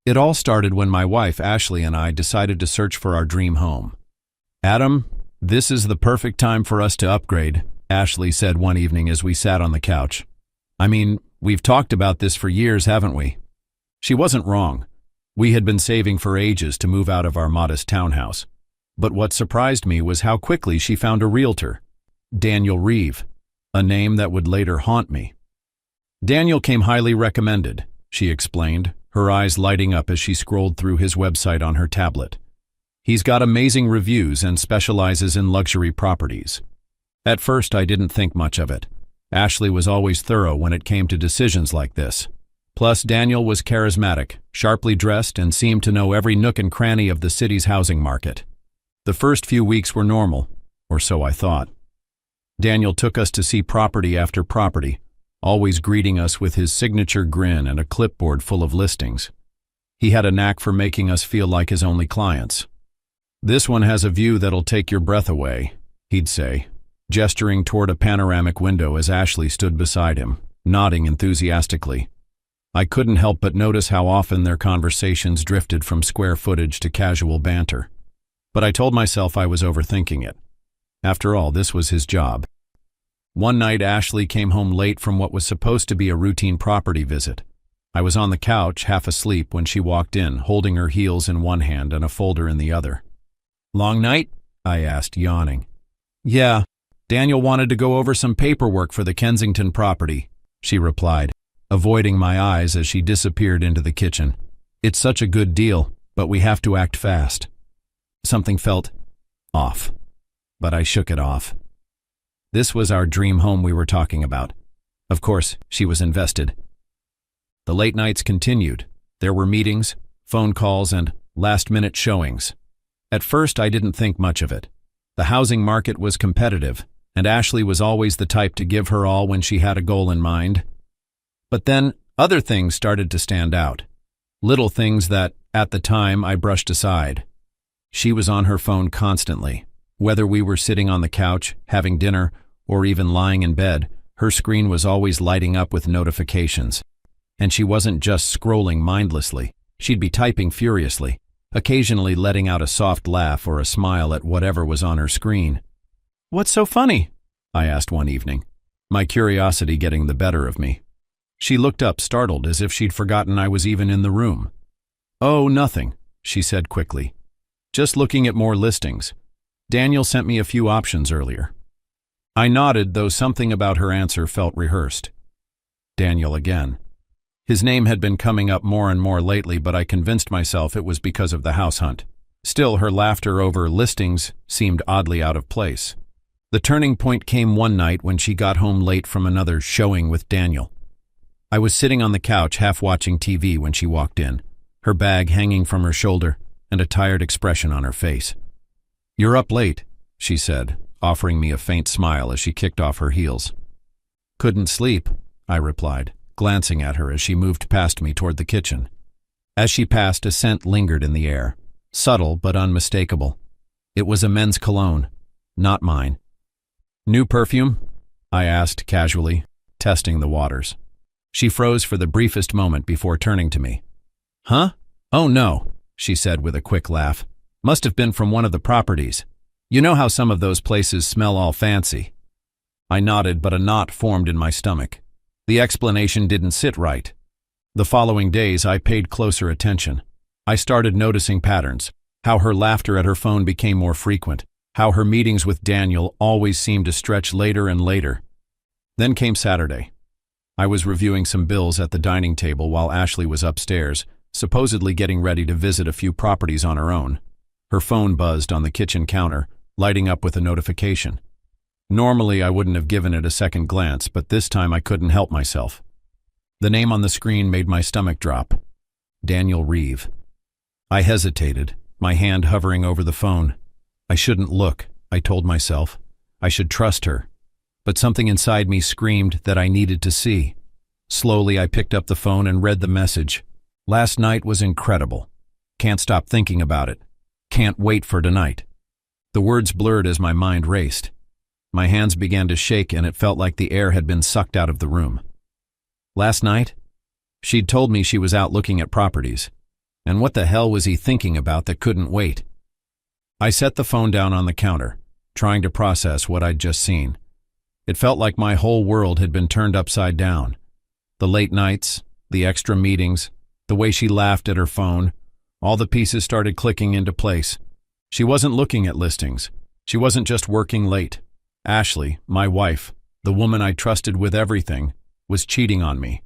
It all started when my wife, Ashley, and I decided to search for our dream home. "Adam, this is the perfect time for us to upgrade," Ashley said one evening as we sat on the couch. "I mean, we've talked about this for years, haven't we?" She wasn't wrong. We had been saving for ages to move out of our modest townhouse. But what surprised me was how quickly she found a realtor. Daniel Reeve, a name that would later haunt me. "Daniel came highly recommended," she explained, her eyes lighting up as she scrolled through his website on her tablet. "He's got amazing reviews and specializes in luxury properties." At first, I didn't think much of it. Ashley was always thorough when it came to decisions like this. Plus, Daniel was charismatic, sharply dressed, and seemed to know every nook and cranny of the city's housing market. The first few weeks were normal, or so I thought. Daniel took us to see property after property, always greeting us with his signature grin and a clipboard full of listings. He had a knack for making us feel like his only clients. "This one has a view that'll take your breath away," he'd say, gesturing toward a panoramic window as Ashley stood beside him, nodding enthusiastically. I couldn't help but notice how often their conversations drifted from square footage to casual banter. But I told myself I was overthinking it. After all, this was his job. One night, Ashley came home late from what was supposed to be a routine property visit. I was on the couch, half asleep, when she walked in, holding her heels in one hand and a folder in the other. "Long night?" I asked, yawning. "Yeah, Daniel wanted to go over some paperwork for the Kensington property," she replied, avoiding my eyes as she disappeared into the kitchen. "It's such a good deal, but we have to act fast." Something felt off, but I shook it off. This was our dream home we were talking about. Of course, she was invested. The late nights continued. There were meetings, phone calls, and last-minute showings. At first, I didn't think much of it. The housing market was competitive, and Ashley was always the type to give her all when she had a goal in mind. But then, other things started to stand out. Little things that, at the time, I brushed aside. She was on her phone constantly. Whether we were sitting on the couch, having dinner, or even lying in bed, her screen was always lighting up with notifications. And she wasn't just scrolling mindlessly. She'd be typing furiously, occasionally letting out a soft laugh or a smile at whatever was on her screen. "What's so funny?" I asked one evening, my curiosity getting the better of me. She looked up, startled, as if she'd forgotten I was even in the room. "Oh, nothing," she said quickly. "Just looking at more listings. Daniel sent me a few options earlier." I nodded, though something about her answer felt rehearsed. Daniel again. His name had been coming up more and more lately, but I convinced myself it was because of the house hunt. Still, her laughter over listings seemed oddly out of place. The turning point came one night when she got home late from another showing with Daniel. I was sitting on the couch, half watching TV, when she walked in, her bag hanging from her shoulder and a tired expression on her face. "You're up late," she said, offering me a faint smile as she kicked off her heels. "Couldn't sleep," I replied, glancing at her as she moved past me toward the kitchen. As she passed, a scent lingered in the air, subtle but unmistakable. It was a men's cologne, not mine. "New perfume?" I asked casually, testing the waters. She froze for the briefest moment before turning to me. "Huh? Oh no," she said with a quick laugh. "Must have been from one of the properties. You know how some of those places smell all fancy." I nodded, but a knot formed in my stomach. The explanation didn't sit right. The following days, I paid closer attention. I started noticing patterns, how her laughter at her phone became more frequent, how her meetings with Daniel always seemed to stretch later and later. Then came Saturday. I was reviewing some bills at the dining table while Ashley was upstairs, supposedly getting ready to visit a few properties on her own. Her phone buzzed on the kitchen counter, lighting up with a notification. Normally, I wouldn't have given it a second glance, but this time I couldn't help myself. The name on the screen made my stomach drop. Daniel Reeve. I hesitated, my hand hovering over the phone. I shouldn't look, I told myself. I should trust her. But something inside me screamed that I needed to see. Slowly, I picked up the phone and read the message. "Last night was incredible. Can't stop thinking about it. Can't wait for tonight." The words blurred as my mind raced. My hands began to shake and it felt like the air had been sucked out of the room. Last night? She'd told me she was out looking at properties. And what the hell was he thinking about that couldn't wait? I set the phone down on the counter, trying to process what I'd just seen. It felt like my whole world had been turned upside down. The late nights, the extra meetings, the way she laughed at her phone, all the pieces started clicking into place. She wasn't looking at listings. She wasn't just working late. Ashley, my wife, the woman I trusted with everything, was cheating on me.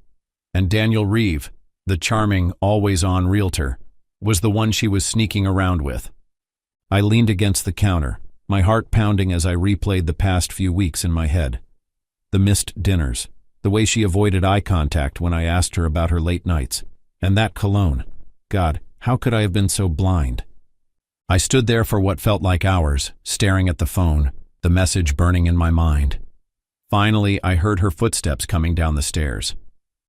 And Daniel Reeve, the charming, always-on realtor, was the one she was sneaking around with. I leaned against the counter, my heart pounding as I replayed the past few weeks in my head. The missed dinners, the way she avoided eye contact when I asked her about her late nights, and that cologne. God, how could I have been so blind? I stood there for what felt like hours, staring at the phone, the message burning in my mind. Finally, I heard her footsteps coming down the stairs.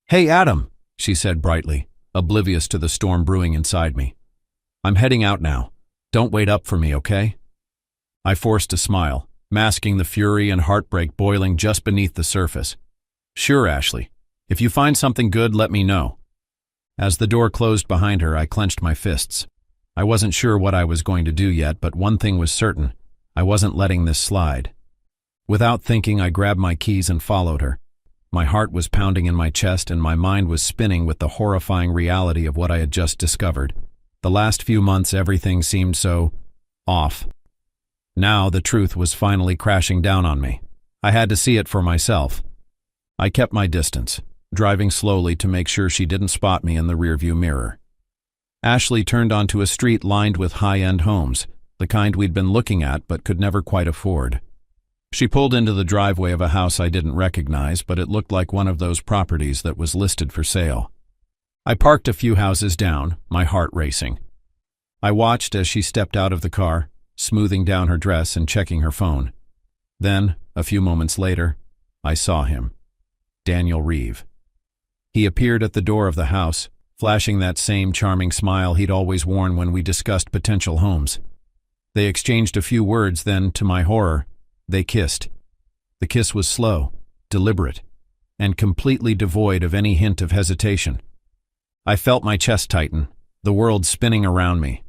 "Hey, Adam," she said brightly, oblivious to the storm brewing inside me. "I'm heading out now. Don't wait up for me, okay?" I forced a smile, masking the fury and heartbreak boiling just beneath the surface. "Sure, Ashley. If you find something good, let me know." As the door closed behind her, I clenched my fists. I wasn't sure what I was going to do yet, but one thing was certain. I wasn't letting this slide. Without thinking, I grabbed my keys and followed her. My heart was pounding in my chest and my mind was spinning with the horrifying reality of what I had just discovered. The last few months, everything seemed so off. Now the truth was finally crashing down on me. I had to see it for myself. I kept my distance, driving slowly to make sure she didn't spot me in the rearview mirror. Ashley turned onto a street lined with high-end homes, the kind we'd been looking at but could never quite afford. She pulled into the driveway of a house I didn't recognize, but it looked like one of those properties that was listed for sale. I parked a few houses down, my heart racing. I watched as she stepped out of the car, smoothing down her dress and checking her phone. Then, a few moments later, I saw him. Daniel Reeve. He appeared at the door of the house, flashing that same charming smile he'd always worn when we discussed potential homes. They exchanged a few words, then, to my horror, they kissed. The kiss was slow, deliberate, and completely devoid of any hint of hesitation. I felt my chest tighten, the world spinning around me.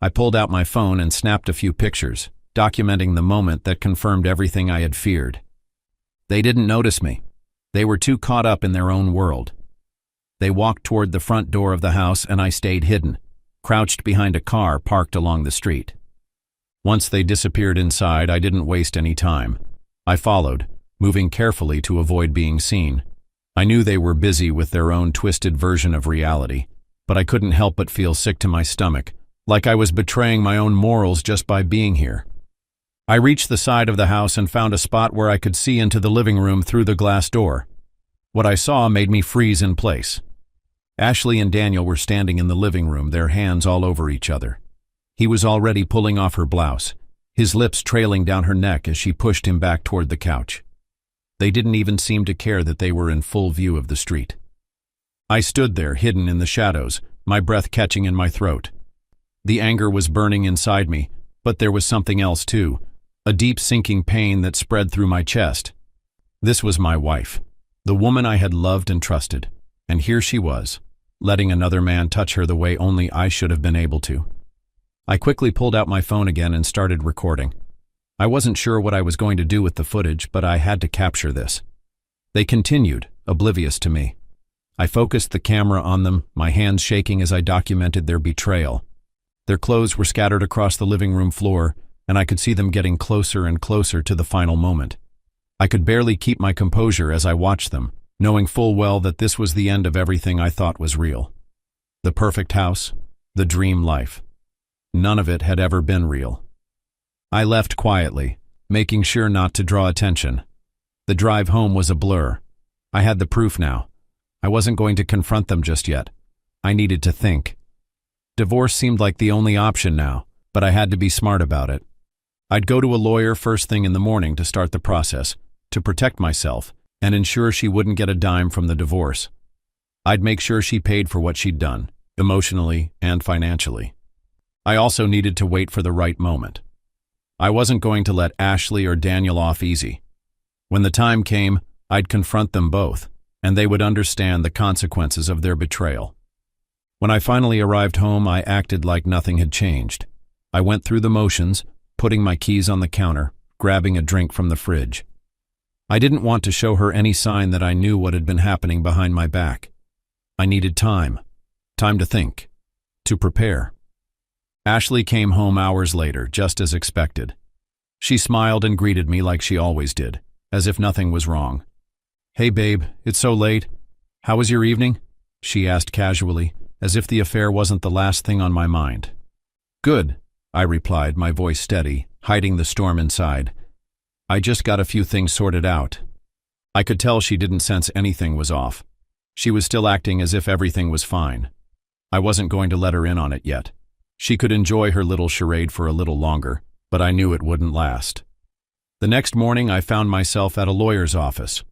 I pulled out my phone and snapped a few pictures, documenting the moment that confirmed everything I had feared. They didn't notice me. They were too caught up in their own world. They walked toward the front door of the house and I stayed hidden, crouched behind a car parked along the street. Once they disappeared inside, I didn't waste any time. I followed, moving carefully to avoid being seen. I knew they were busy with their own twisted version of reality, but I couldn't help but feel sick to my stomach, like I was betraying my own morals just by being here. I reached the side of the house and found a spot where I could see into the living room through the glass door. What I saw made me freeze in place. Ashley and Daniel were standing in the living room, their hands all over each other. He was already pulling off her blouse, his lips trailing down her neck as she pushed him back toward the couch. They didn't even seem to care that they were in full view of the street. I stood there, hidden in the shadows, my breath catching in my throat. The anger was burning inside me, but there was something else too, a deep sinking pain that spread through my chest. This was my wife, the woman I had loved and trusted, and here she was, letting another man touch her the way only I should have been able to. I quickly pulled out my phone again and started recording. I wasn't sure what I was going to do with the footage, but I had to capture this. They continued, oblivious to me. I focused the camera on them, my hands shaking as I documented their betrayal. Their clothes were scattered across the living room floor, and I could see them getting closer and closer to the final moment. I could barely keep my composure as I watched them, knowing full well that this was the end of everything I thought was real. The perfect house, the dream life. None of it had ever been real. I left quietly, making sure not to draw attention. The drive home was a blur. I had the proof now. I wasn't going to confront them just yet. I needed to think. Divorce seemed like the only option now, but I had to be smart about it. I'd go to a lawyer first thing in the morning to start the process, to protect myself, and ensure she wouldn't get a dime from the divorce. I'd make sure she paid for what she'd done, emotionally and financially. I also needed to wait for the right moment. I wasn't going to let Ashley or Daniel off easy. When the time came, I'd confront them both, and they would understand the consequences of their betrayal. When I finally arrived home, I acted like nothing had changed. I went through the motions, putting my keys on the counter, grabbing a drink from the fridge. I didn't want to show her any sign that I knew what had been happening behind my back. I needed time to think, to prepare. Ashley came home hours later, just as expected. She smiled and greeted me like she always did, as if nothing was wrong. "Hey babe, it's so late. How was your evening?" she asked casually, as if the affair wasn't the last thing on my mind. "Good," I replied, my voice steady, hiding the storm inside. "I just got a few things sorted out." I could tell she didn't sense anything was off. She was still acting as if everything was fine. I wasn't going to let her in on it yet. She could enjoy her little charade for a little longer, but I knew it wouldn't last. The next morning, I found myself at a lawyer's office.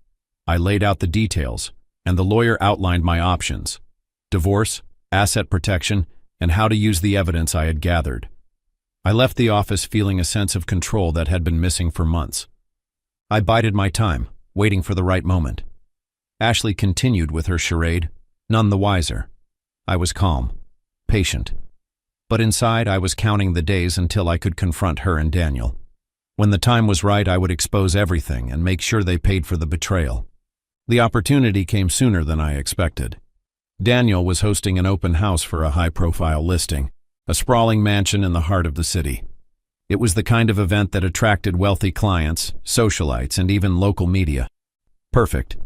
I laid out the details, and the lawyer outlined my options: divorce, asset protection, and how to use the evidence I had gathered. I left the office feeling a sense of control that had been missing for months. I bided my time, waiting for the right moment. Ashley continued with her charade, none the wiser. I was calm, patient. But inside, I was counting the days until I could confront her and Daniel. When the time was right, I would expose everything and make sure they paid for the betrayal. The opportunity came sooner than I expected. Daniel was hosting an open house for a high-profile listing, a sprawling mansion in the heart of the city. It was the kind of event that attracted wealthy clients, socialites, and even local media. Perfect.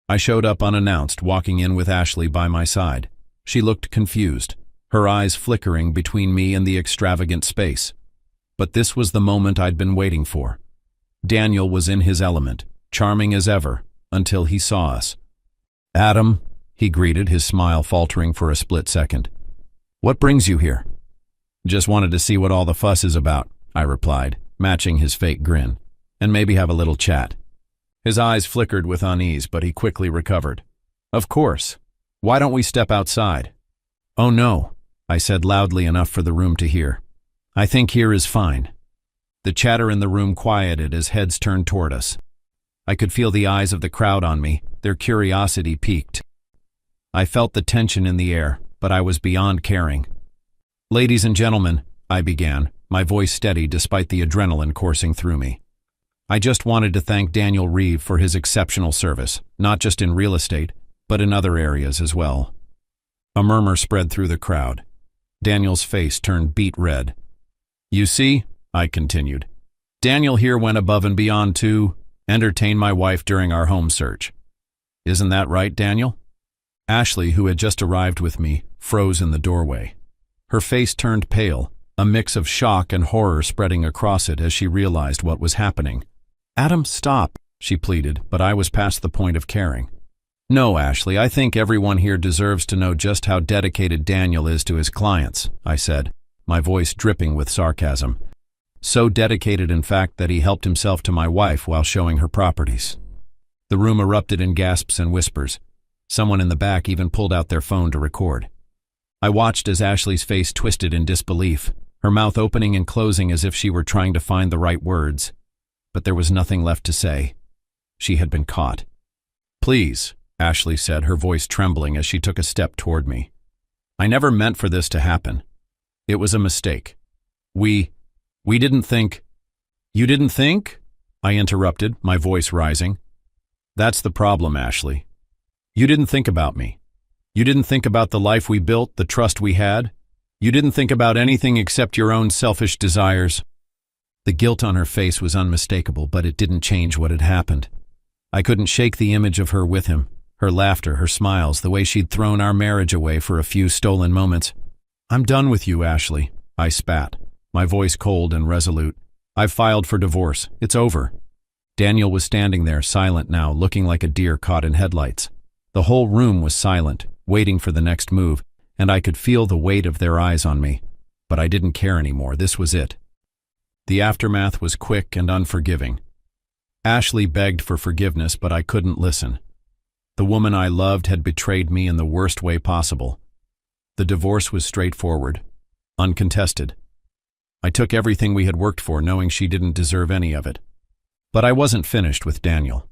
I showed up unannounced, walking in with Ashley by my side. She looked confused, her eyes flickering between me and the extravagant space. But this was the moment I'd been waiting for. Daniel was in his element, charming as ever, until he saw us. "Adam," he greeted, his smile faltering for a split second. "What brings you here?" "Just wanted to see what all the fuss is about," I replied, matching his fake grin, "and maybe have a little chat." His eyes flickered with unease, but he quickly recovered. "Of course. Why don't we step outside?" "Oh no," I said loudly enough for the room to hear. "I think here is fine." The chatter in the room quieted as heads turned toward us. I could feel the eyes of the crowd on me, their curiosity piqued. I felt the tension in the air, but I was beyond caring. "Ladies and gentlemen," I began, my voice steady despite the adrenaline coursing through me. "I just wanted to thank Daniel Reeve for his exceptional service, not just in real estate, but in other areas as well." A murmur spread through the crowd. Daniel's face turned beet red. "You see," I continued, "Daniel here went above and beyond to entertain my wife during our home search. Isn't that right, Daniel?" Ashley, who had just arrived with me, froze in the doorway. Her face turned pale, a mix of shock and horror spreading across it as she realized what was happening. "Adam, stop," she pleaded, but I was past the point of caring. "No, Ashley, I think everyone here deserves to know just how dedicated Daniel is to his clients," I said, my voice dripping with sarcasm. "So dedicated, in fact, that he helped himself to my wife while showing her properties." The room erupted in gasps and whispers. Someone in the back even pulled out their phone to record. I watched as Ashley's face twisted in disbelief, her mouth opening and closing as if she were trying to find the right words. But there was nothing left to say. She had been caught. "Please," Ashley said, her voice trembling as she took a step toward me. "I never meant for this to happen. It was a mistake. We didn't think—" "You didn't think?" I interrupted, my voice rising. "That's the problem, Ashley. You didn't think about me. You didn't think about the life we built, the trust we had. You didn't think about anything except your own selfish desires." The guilt on her face was unmistakable, but it didn't change what had happened. I couldn't shake the image of her with him, her laughter, her smiles, the way she'd thrown our marriage away for a few stolen moments. "I'm done with you, Ashley," I spat, my voice cold and resolute. "I've filed for divorce. It's over." Daniel was standing there, silent now, looking like a deer caught in headlights. The whole room was silent, waiting for the next move, and I could feel the weight of their eyes on me. But I didn't care anymore. This was it. The aftermath was quick and unforgiving. Ashley begged for forgiveness, but I couldn't listen. The woman I loved had betrayed me in the worst way possible. The divorce was straightforward, uncontested. I took everything we had worked for, knowing she didn't deserve any of it. But I wasn't finished with Daniel.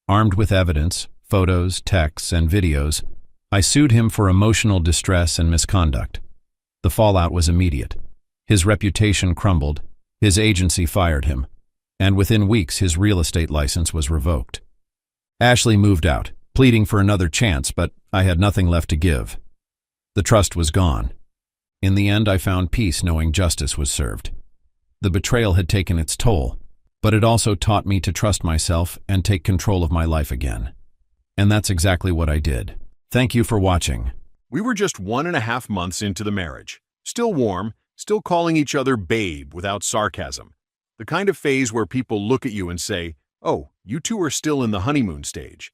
Armed with evidence, photos, texts, and videos, I sued him for emotional distress and misconduct. The fallout was immediate. His reputation crumbled, his agency fired him, and within weeks his real estate license was revoked. Ashley moved out, pleading for another chance, but I had nothing left to give. The trust was gone. In the end, I found peace knowing justice was served. The betrayal had taken its toll, but it also taught me to trust myself and take control of my life again. And that's exactly what I did. Thank you for watching. We were just 1.5 months into the marriage. Still warm, still calling each other babe without sarcasm. The kind of phase where people look at you and say, "Oh, you two are still in the honeymoon stage."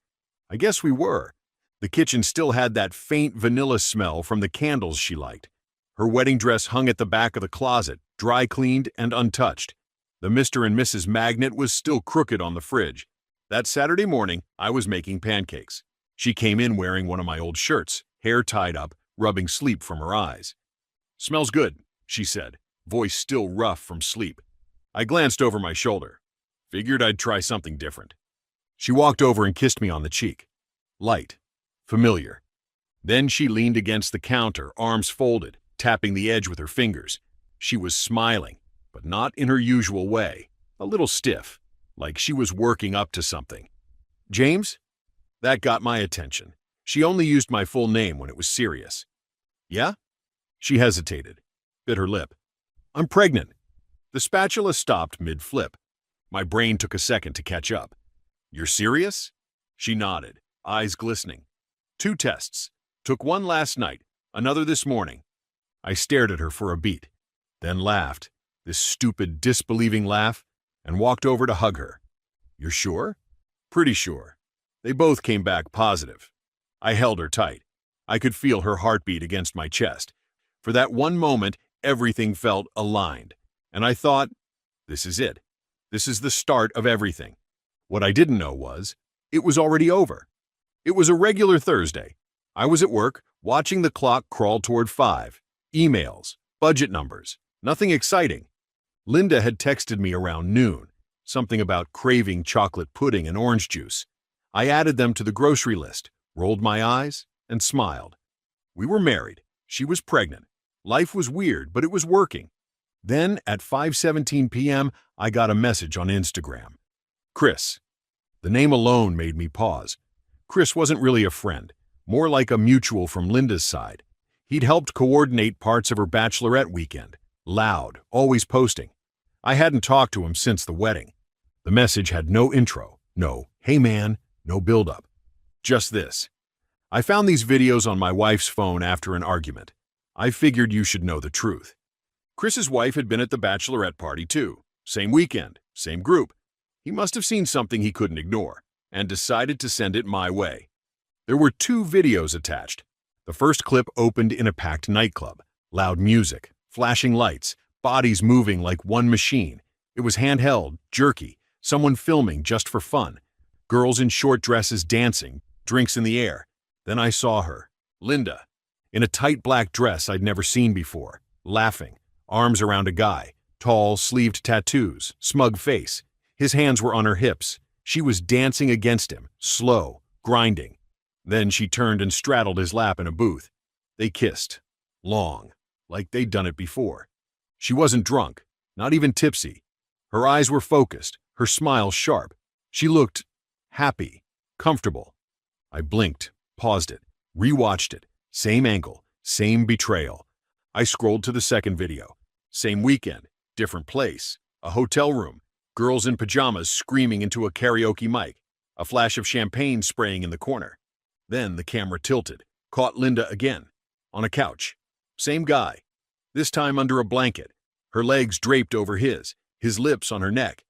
I guess we were. The kitchen still had that faint vanilla smell from the candles she liked. Her wedding dress hung at the back of the closet, dry cleaned and untouched. The Mr. and Mrs. magnet was still crooked on the fridge. That Saturday morning, I was making pancakes. She came in wearing one of my old shirts, hair tied up, rubbing sleep from her eyes. "Smells good," she said, voice still rough from sleep. I glanced over my shoulder. Figured I'd try something different. She walked over and kissed me on the cheek. Light. Familiar. Then she leaned against the counter, arms folded, tapping the edge with her fingers. She was smiling, but not in her usual way. A little stiff, like she was working up to something. "James?" That got my attention. She only used my full name when it was serious. "Yeah?" She hesitated, bit her lip. "I'm pregnant." The spatula stopped mid-flip. My brain took a second to catch up. "You're serious?" She nodded, eyes glistening. "2 tests. Took one last night, another this morning." I stared at her for a beat, then laughed, this stupid, disbelieving laugh, and walked over to hug her. "You're sure?" "Pretty sure." They both came back positive. I held her tight. I could feel her heartbeat against my chest. For that one moment, everything felt aligned. And I thought, this is it. This is the start of everything. What I didn't know was, it was already over. It was a regular Thursday. I was at work, watching the clock crawl toward 5. Emails, budget numbers, nothing exciting. Linda had texted me around noon, something about craving chocolate pudding and orange juice. I added them to the grocery list, rolled my eyes, and smiled. We were married. She was pregnant. Life was weird, but it was working. Then, at 5:17 p.m., I got a message on Instagram. Chris. The name alone made me pause. Chris wasn't really a friend, more like a mutual from Linda's side. He'd helped coordinate parts of her bachelorette weekend. Loud, always posting. I hadn't talked to him since the wedding. The message had no intro, no "hey man," no build-up. Just this. "I found these videos on my wife's phone after an argument. I figured you should know the truth." Chris's wife had been at the bachelorette party too. Same weekend, same group. He must have seen something he couldn't ignore, and decided to send it my way. There were 2 videos attached. The first clip opened in a packed nightclub. Loud music, flashing lights, bodies moving like one machine. It was handheld, jerky, someone filming just for fun. Girls in short dresses dancing, drinks in the air. Then I saw her, Linda, in a tight black dress I'd never seen before, laughing, arms around a guy, tall, sleeved tattoos, smug face. His hands were on her hips. She was dancing against him, slow, grinding. Then she turned and straddled his lap in a booth. They kissed, long, like they'd done it before. She wasn't drunk, not even tipsy. Her eyes were focused, her smile sharp. She looked happy, comfortable. I blinked, paused it, rewatched it. Same angle, same betrayal. I scrolled to the second video. Same weekend, different place, a hotel room, girls in pajamas screaming into a karaoke mic, a flash of champagne spraying in the corner. Then the camera tilted, caught Linda again, on a couch. Same guy, this time under a blanket, her legs draped over his lips on her neck.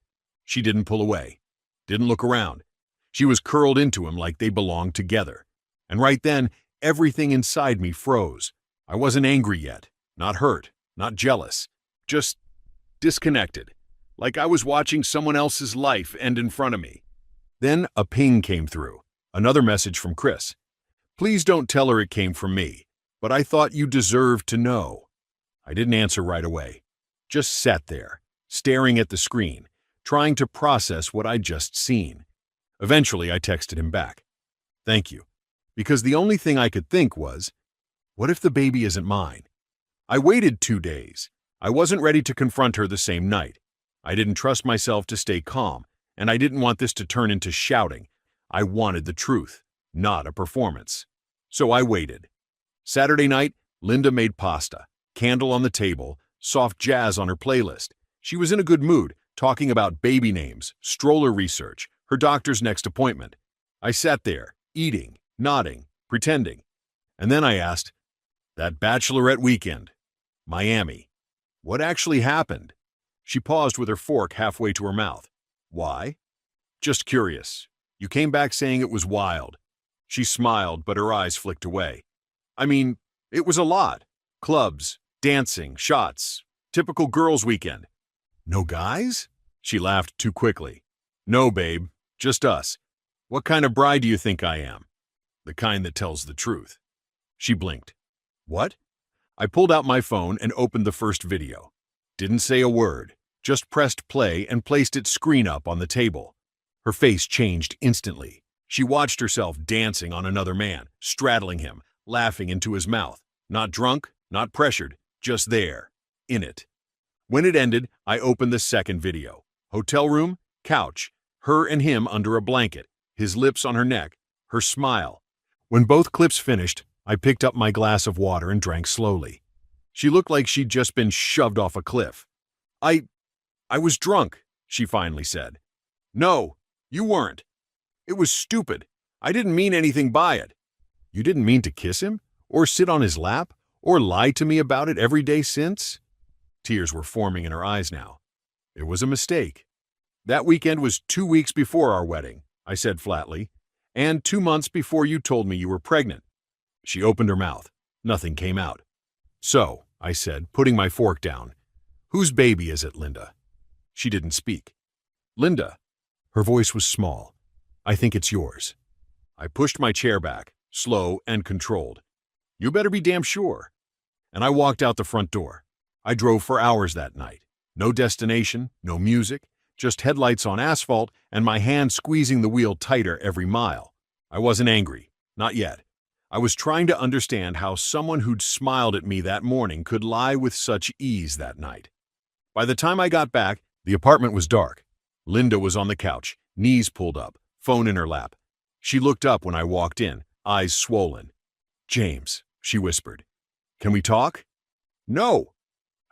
She didn't pull away, didn't look around. She was curled into him like they belonged together. And right then, everything inside me froze. I wasn't angry yet, not hurt, not jealous, just disconnected, like I was watching someone else's life end in front of me. Then a ping came through, another message from Chris. "Please don't tell her it came from me, but I thought you deserved to know." I didn't answer right away, just sat there, staring at the screen, trying to process what I'd just seen. Eventually, I texted him back. "Thank you. because the only thing I could think was, what if the baby isn't mine? I waited 2 days. I wasn't ready to confront her the same night. I didn't trust myself to stay calm, and I didn't want this to turn into shouting. I wanted the truth, not a performance. So I waited. Saturday night, Linda made pasta, candle on the table, soft jazz on her playlist. She was in a good mood, talking about baby names, stroller research, her doctor's next appointment. I sat there, eating, nodding, pretending. And then I asked, that bachelorette weekend, Miami, what actually happened? She paused with her fork halfway to her mouth. Why? Just curious. You came back saying it was wild. She smiled, but her eyes flicked away. I mean, it was a lot. Clubs, dancing, shots. Typical girls' weekend. No guys? She laughed too quickly. No, babe. Just us. What kind of bride do you think I am? The kind that tells the truth. She blinked. What? I pulled out my phone and opened the first video. Didn't say a word. Just pressed play and placed its screen up on the table. Her face changed instantly. She watched herself dancing on another man, straddling him, laughing into his mouth. Not drunk, not pressured, just there, in it. When it ended, I opened the second video. Hotel room, couch, her and him under a blanket, his lips on her neck, her smile. When both clips finished, I picked up my glass of water and drank slowly. She looked like she'd just been shoved off a cliff. I was drunk, she finally said. No, you weren't. It was stupid. I didn't mean anything by it. You didn't mean to kiss him? Or sit on his lap? Or lie to me about it every day since? Tears were forming in her eyes now. It was a mistake. That weekend was 2 weeks before our wedding, I said flatly, and 2 months before you told me you were pregnant. She opened her mouth. Nothing came out. So, I said, putting my fork down, whose baby is it, Linda? She didn't speak. Linda. Her voice was small. I think it's yours. I pushed my chair back, slow and controlled. You better be damn sure. And I walked out the front door. I drove for hours that night. No destination, no music, just headlights on asphalt and my hand squeezing the wheel tighter every mile. I wasn't angry. Not yet. I was trying to understand how someone who'd smiled at me that morning could lie with such ease that night. By the time I got back, the apartment was dark. Linda was on the couch, knees pulled up, phone in her lap. She looked up when I walked in, eyes swollen. James, she whispered. Can we talk? No.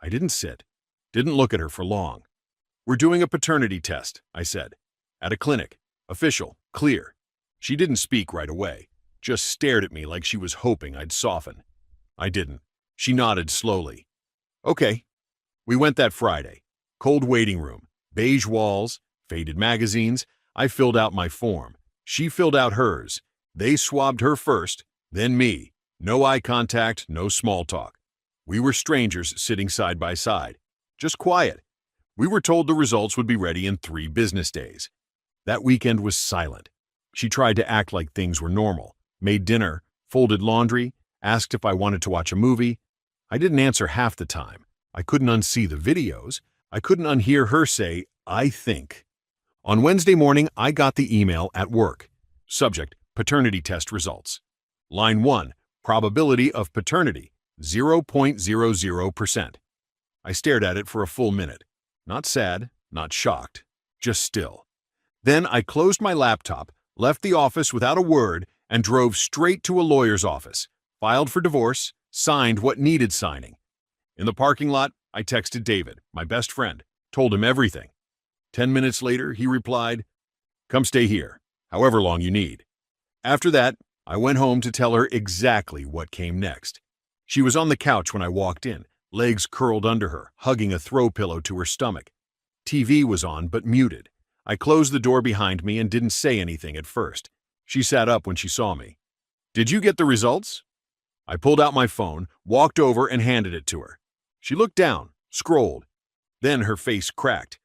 I didn't sit. Didn't look at her for long. We're doing a paternity test, I said. At a clinic. Official. Clear. She didn't speak right away. Just stared at me like she was hoping I'd soften. I didn't. She nodded slowly. Okay. We went that Friday. Cold waiting room. Beige walls. Faded magazines. I filled out my form. She filled out hers. They swabbed her first, then me. No eye contact, no small talk. We were strangers sitting side by side. Just quiet. We were told the results would be ready in 3 business days. That weekend was silent. She tried to act like things were normal. Made dinner, folded laundry, asked if I wanted to watch a movie. I didn't answer half the time. I couldn't unsee the videos. I couldn't unhear her say, I think. On Wednesday morning, I got the email at work. Subject, paternity test results. Line 1, probability of paternity, 0.00%. I stared at it for a full minute. Not sad, not shocked, just still. Then I closed my laptop, left the office without a word, and drove straight to a lawyer's office, filed for divorce, signed what needed signing. In the parking lot, I texted David, my best friend, told him everything. 10 minutes later, he replied, come stay here, however long you need. After that, I went home to tell her exactly what came next. She was on the couch when I walked in, legs curled under her, hugging a throw pillow to her stomach. TV was on but muted. I closed the door behind me and didn't say anything at first. She sat up when she saw me. Did you get the results? I pulled out my phone, walked over and handed it to her. She looked down, scrolled. Then her face cracked.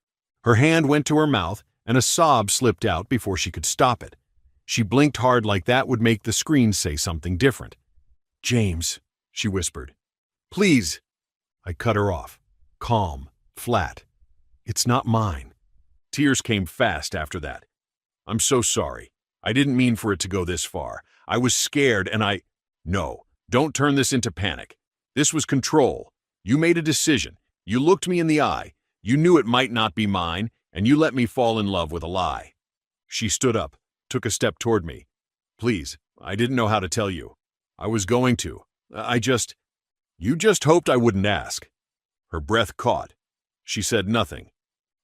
Her hand went to her mouth and a sob slipped out before she could stop it. She blinked hard like that would make the screen say something different. James, she whispered. Please. I cut her off. Calm, flat. It's not mine. Tears came fast after that. I'm so sorry. I didn't mean for it to go this far. I was scared and No, don't turn this into panic. This was control. You made a decision. You looked me in the eye. You knew it might not be mine, and you let me fall in love with a lie. She stood up, took a step toward me. Please, I didn't know how to tell you. I was going to. You just hoped I wouldn't ask. Her breath caught. She said nothing.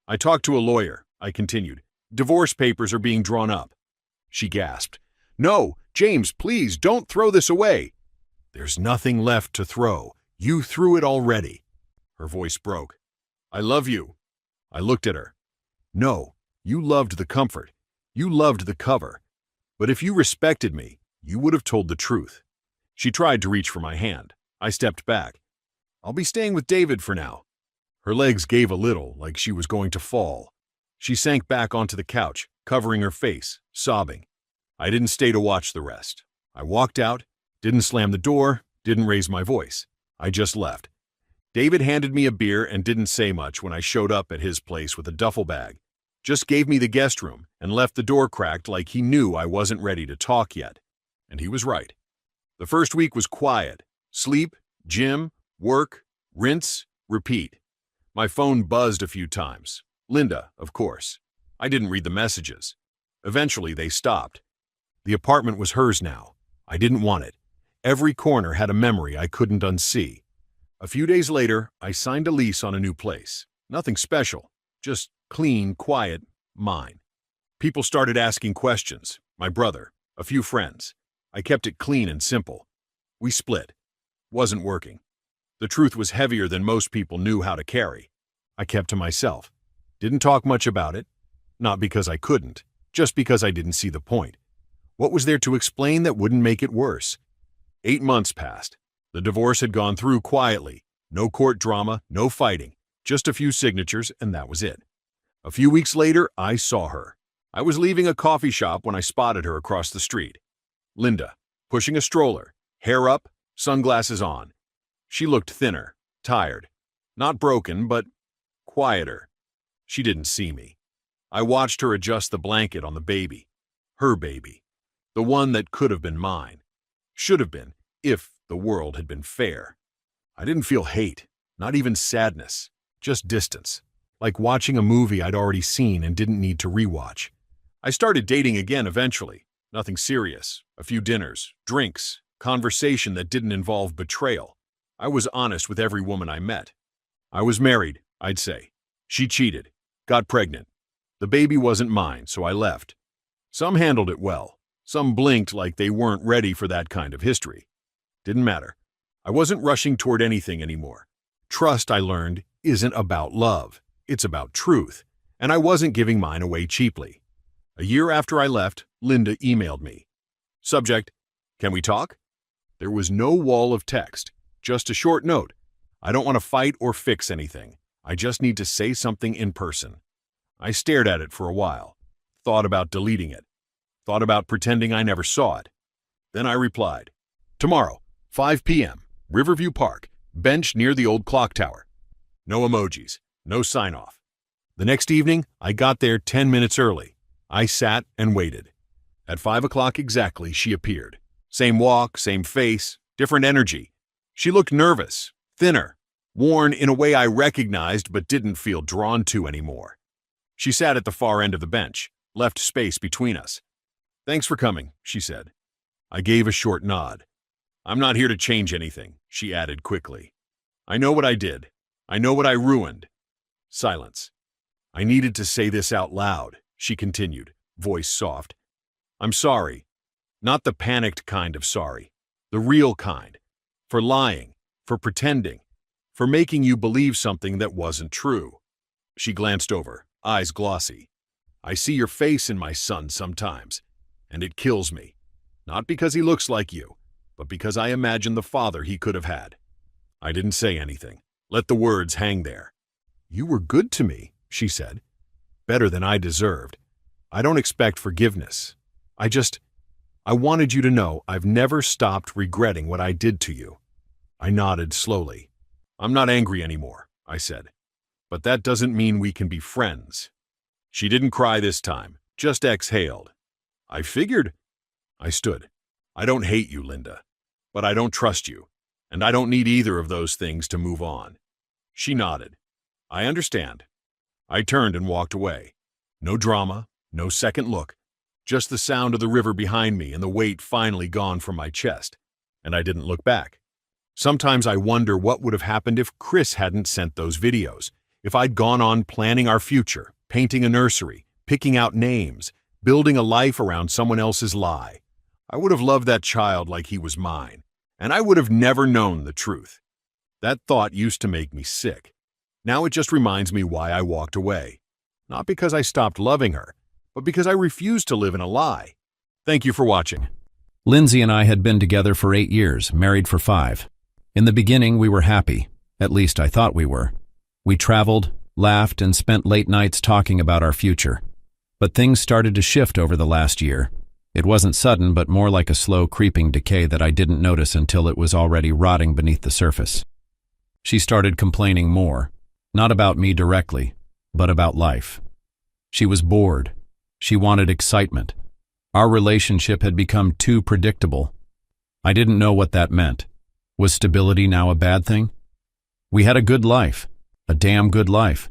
I talked to a lawyer, I continued. Divorce papers are being drawn up. She gasped. No, James, please, don't throw this away. There's nothing left to throw. You threw it already. Her voice broke. I love you. I looked at her. No, you loved the comfort. You loved the cover. But if you respected me, you would have told the truth. She tried to reach for my hand. I stepped back. I'll be staying with David for now. Her legs gave a little, like she was going to fall. She sank back onto the couch, covering her face, sobbing. I didn't stay to watch the rest. I walked out, didn't slam the door, didn't raise my voice. I just left. David handed me a beer and didn't say much when I showed up at his place with a duffel bag. Just gave me the guest room and left the door cracked like he knew I wasn't ready to talk yet. And he was right. The first week was quiet. Sleep, gym, work, rinse, repeat. My phone buzzed a few times. Linda, of course. I didn't read the messages. Eventually, they stopped. The apartment was hers now. I didn't want it. Every corner had a memory I couldn't unsee. A few days later, I signed a lease on a new place. Nothing special, just clean, quiet, mine. People started asking questions. My brother, a few friends. I kept it clean and simple. We split. Wasn't working. The truth was heavier than most people knew how to carry. I kept to myself. Didn't talk much about it. Not because I couldn't, just because I didn't see the point. What was there to explain that wouldn't make it worse? 8 months passed. The divorce had gone through quietly. No court drama, no fighting. Just a few signatures, and that was it. A few weeks later, I saw her. I was leaving a coffee shop when I spotted her across the street. Linda, pushing a stroller, hair up, sunglasses on. She looked thinner, tired. Not broken, but quieter. She didn't see me. I watched her adjust the blanket on the baby. Her baby. The one that could have been mine. Should have been, if the world had been fair. I didn't feel hate, not even sadness, just distance. Like watching a movie I'd already seen and didn't need to rewatch. I started dating again eventually. Nothing serious. A few dinners, drinks, conversation that didn't involve betrayal. I was honest with every woman I met. I was married, I'd say. She cheated, got pregnant. The baby wasn't mine, so I left. Some handled it well. Some blinked like they weren't ready for that kind of history. Didn't matter. I wasn't rushing toward anything anymore. Trust, I learned, isn't about love. It's about truth. And I wasn't giving mine away cheaply. A year after I left, Linda emailed me. Subject, can we talk? There was no wall of text, just a short note. I don't want to fight or fix anything. I just need to say something in person. I stared at it for a while, thought about deleting it, thought about pretending I never saw it. Then I replied, tomorrow, 5 p.m., Riverview Park, bench near the old clock tower. No emojis, no sign-off. The next evening, I got there 10 minutes early. I sat and waited. At 5 o'clock exactly, she appeared. Same walk, same face, different energy. She looked nervous, thinner, worn in a way I recognized but didn't feel drawn to anymore. She sat at the far end of the bench, left space between us. Thanks for coming, she said. I gave a short nod. I'm not here to change anything, she added quickly. I know what I did. I know what I ruined. Silence. I needed to say this out loud, she continued, voice soft. I'm sorry. Not the panicked kind of sorry. The real kind. For lying. For pretending. For making you believe something that wasn't true. She glanced over, eyes glossy. I see your face in my son sometimes, and it kills me. Not because he looks like you, but because I imagine the father he could have had. I didn't say anything. Let the words hang there. You were good to me, she said. Better than I deserved. I don't expect forgiveness. I wanted you to know I've never stopped regretting what I did to you. I nodded slowly. I'm not angry anymore, I said. But that doesn't mean we can be friends. She didn't cry this time, just exhaled. I figured. I stood. I don't hate you, Linda, but I don't trust you, and I don't need either of those things to move on. She nodded. I understand. I turned and walked away. No drama, no second look, just the sound of the river behind me and the weight finally gone from my chest, and I didn't look back. Sometimes I wonder what would have happened if Chris hadn't sent those videos, if I'd gone on planning our future, painting a nursery, picking out names, building a life around someone else's lie. I would have loved that child like he was mine, and I would have never known the truth. That thought used to make me sick. Now it just reminds me why I walked away. Not because I stopped loving her, but because I refused to live in a lie. Thank you for watching. Lindsay and I had been together for 8 years, married for 5. In the beginning, we were happy. At least I thought we were. We traveled, laughed, and spent late nights talking about our future. But things started to shift over the last year. It wasn't sudden, but more like a slow, creeping decay that I didn't notice until it was already rotting beneath the surface. She started complaining more, not about me directly, but about life. She was bored. She wanted excitement. Our relationship had become too predictable. I didn't know what that meant. Was stability now a bad thing? We had a good life, a damn good life.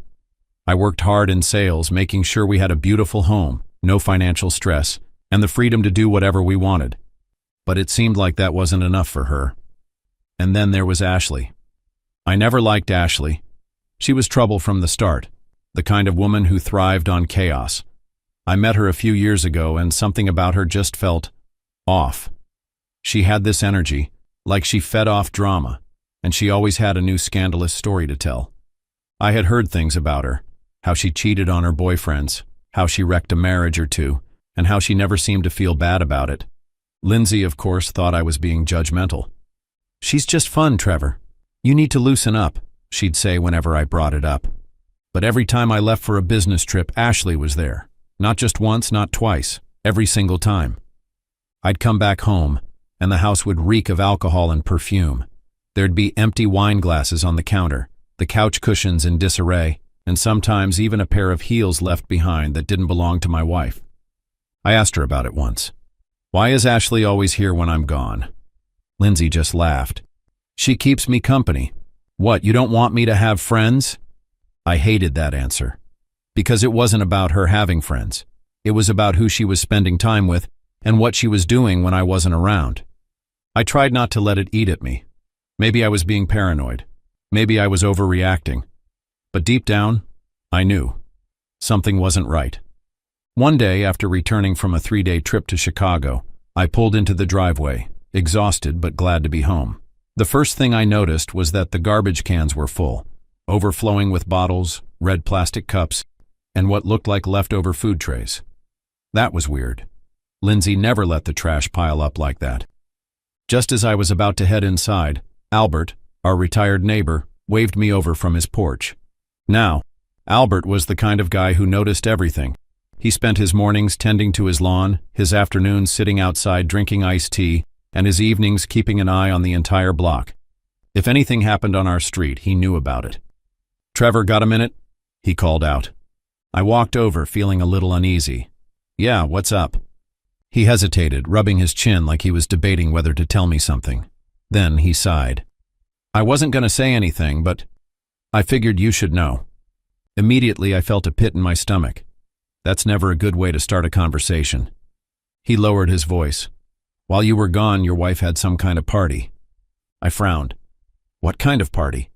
I worked hard in sales, making sure we had a beautiful home, no financial stress, and the freedom to do whatever we wanted. But it seemed like that wasn't enough for her. And then there was Ashley. I never liked Ashley. She was trouble from the start, the kind of woman who thrived on chaos. I met her a few years ago, and something about her just felt off. She had this energy, like she fed off drama, and she always had a new scandalous story to tell. I had heard things about her, how she cheated on her boyfriends, how she wrecked a marriage or two, and how she never seemed to feel bad about it. Lindsay, of course, thought I was being judgmental. "She's just fun, Trevor. You need to loosen up," she'd say whenever I brought it up. But every time I left for a business trip, Ashley was there. Not just once, not twice, every single time. I'd come back home, and the house would reek of alcohol and perfume. There'd be empty wine glasses on the counter, the couch cushions in disarray, and sometimes even a pair of heels left behind that didn't belong to my wife. I asked her about it once. "Why is Ashley always here when I'm gone?" Lindsay just laughed. "She keeps me company." "What, you don't want me to have friends?" I hated that answer. Because it wasn't about her having friends. It was about who she was spending time with and what she was doing when I wasn't around. I tried not to let it eat at me. Maybe I was being paranoid. Maybe I was overreacting. But deep down, I knew. Something wasn't right. One day, after returning from a 3-day trip to Chicago, I pulled into the driveway, exhausted but glad to be home. The first thing I noticed was that the garbage cans were full, overflowing with bottles, red plastic cups, and what looked like leftover food trays. That was weird. Lindsay never let the trash pile up like that. Just as I was about to head inside, Albert, our retired neighbor, waved me over from his porch. Now, Albert was the kind of guy who noticed everything. He spent his mornings tending to his lawn, his afternoons sitting outside drinking iced tea, and his evenings keeping an eye on the entire block. If anything happened on our street, he knew about it. "Trevor, got a minute?" he called out. I walked over, feeling a little uneasy. "Yeah, what's up?" He hesitated, rubbing his chin like he was debating whether to tell me something. Then he sighed. "I wasn't going to say anything, but I figured you should know." Immediately, I felt a pit in my stomach. That's never a good way to start a conversation. He lowered his voice. "While you were gone, your wife had some kind of party." I frowned. "What kind of party?"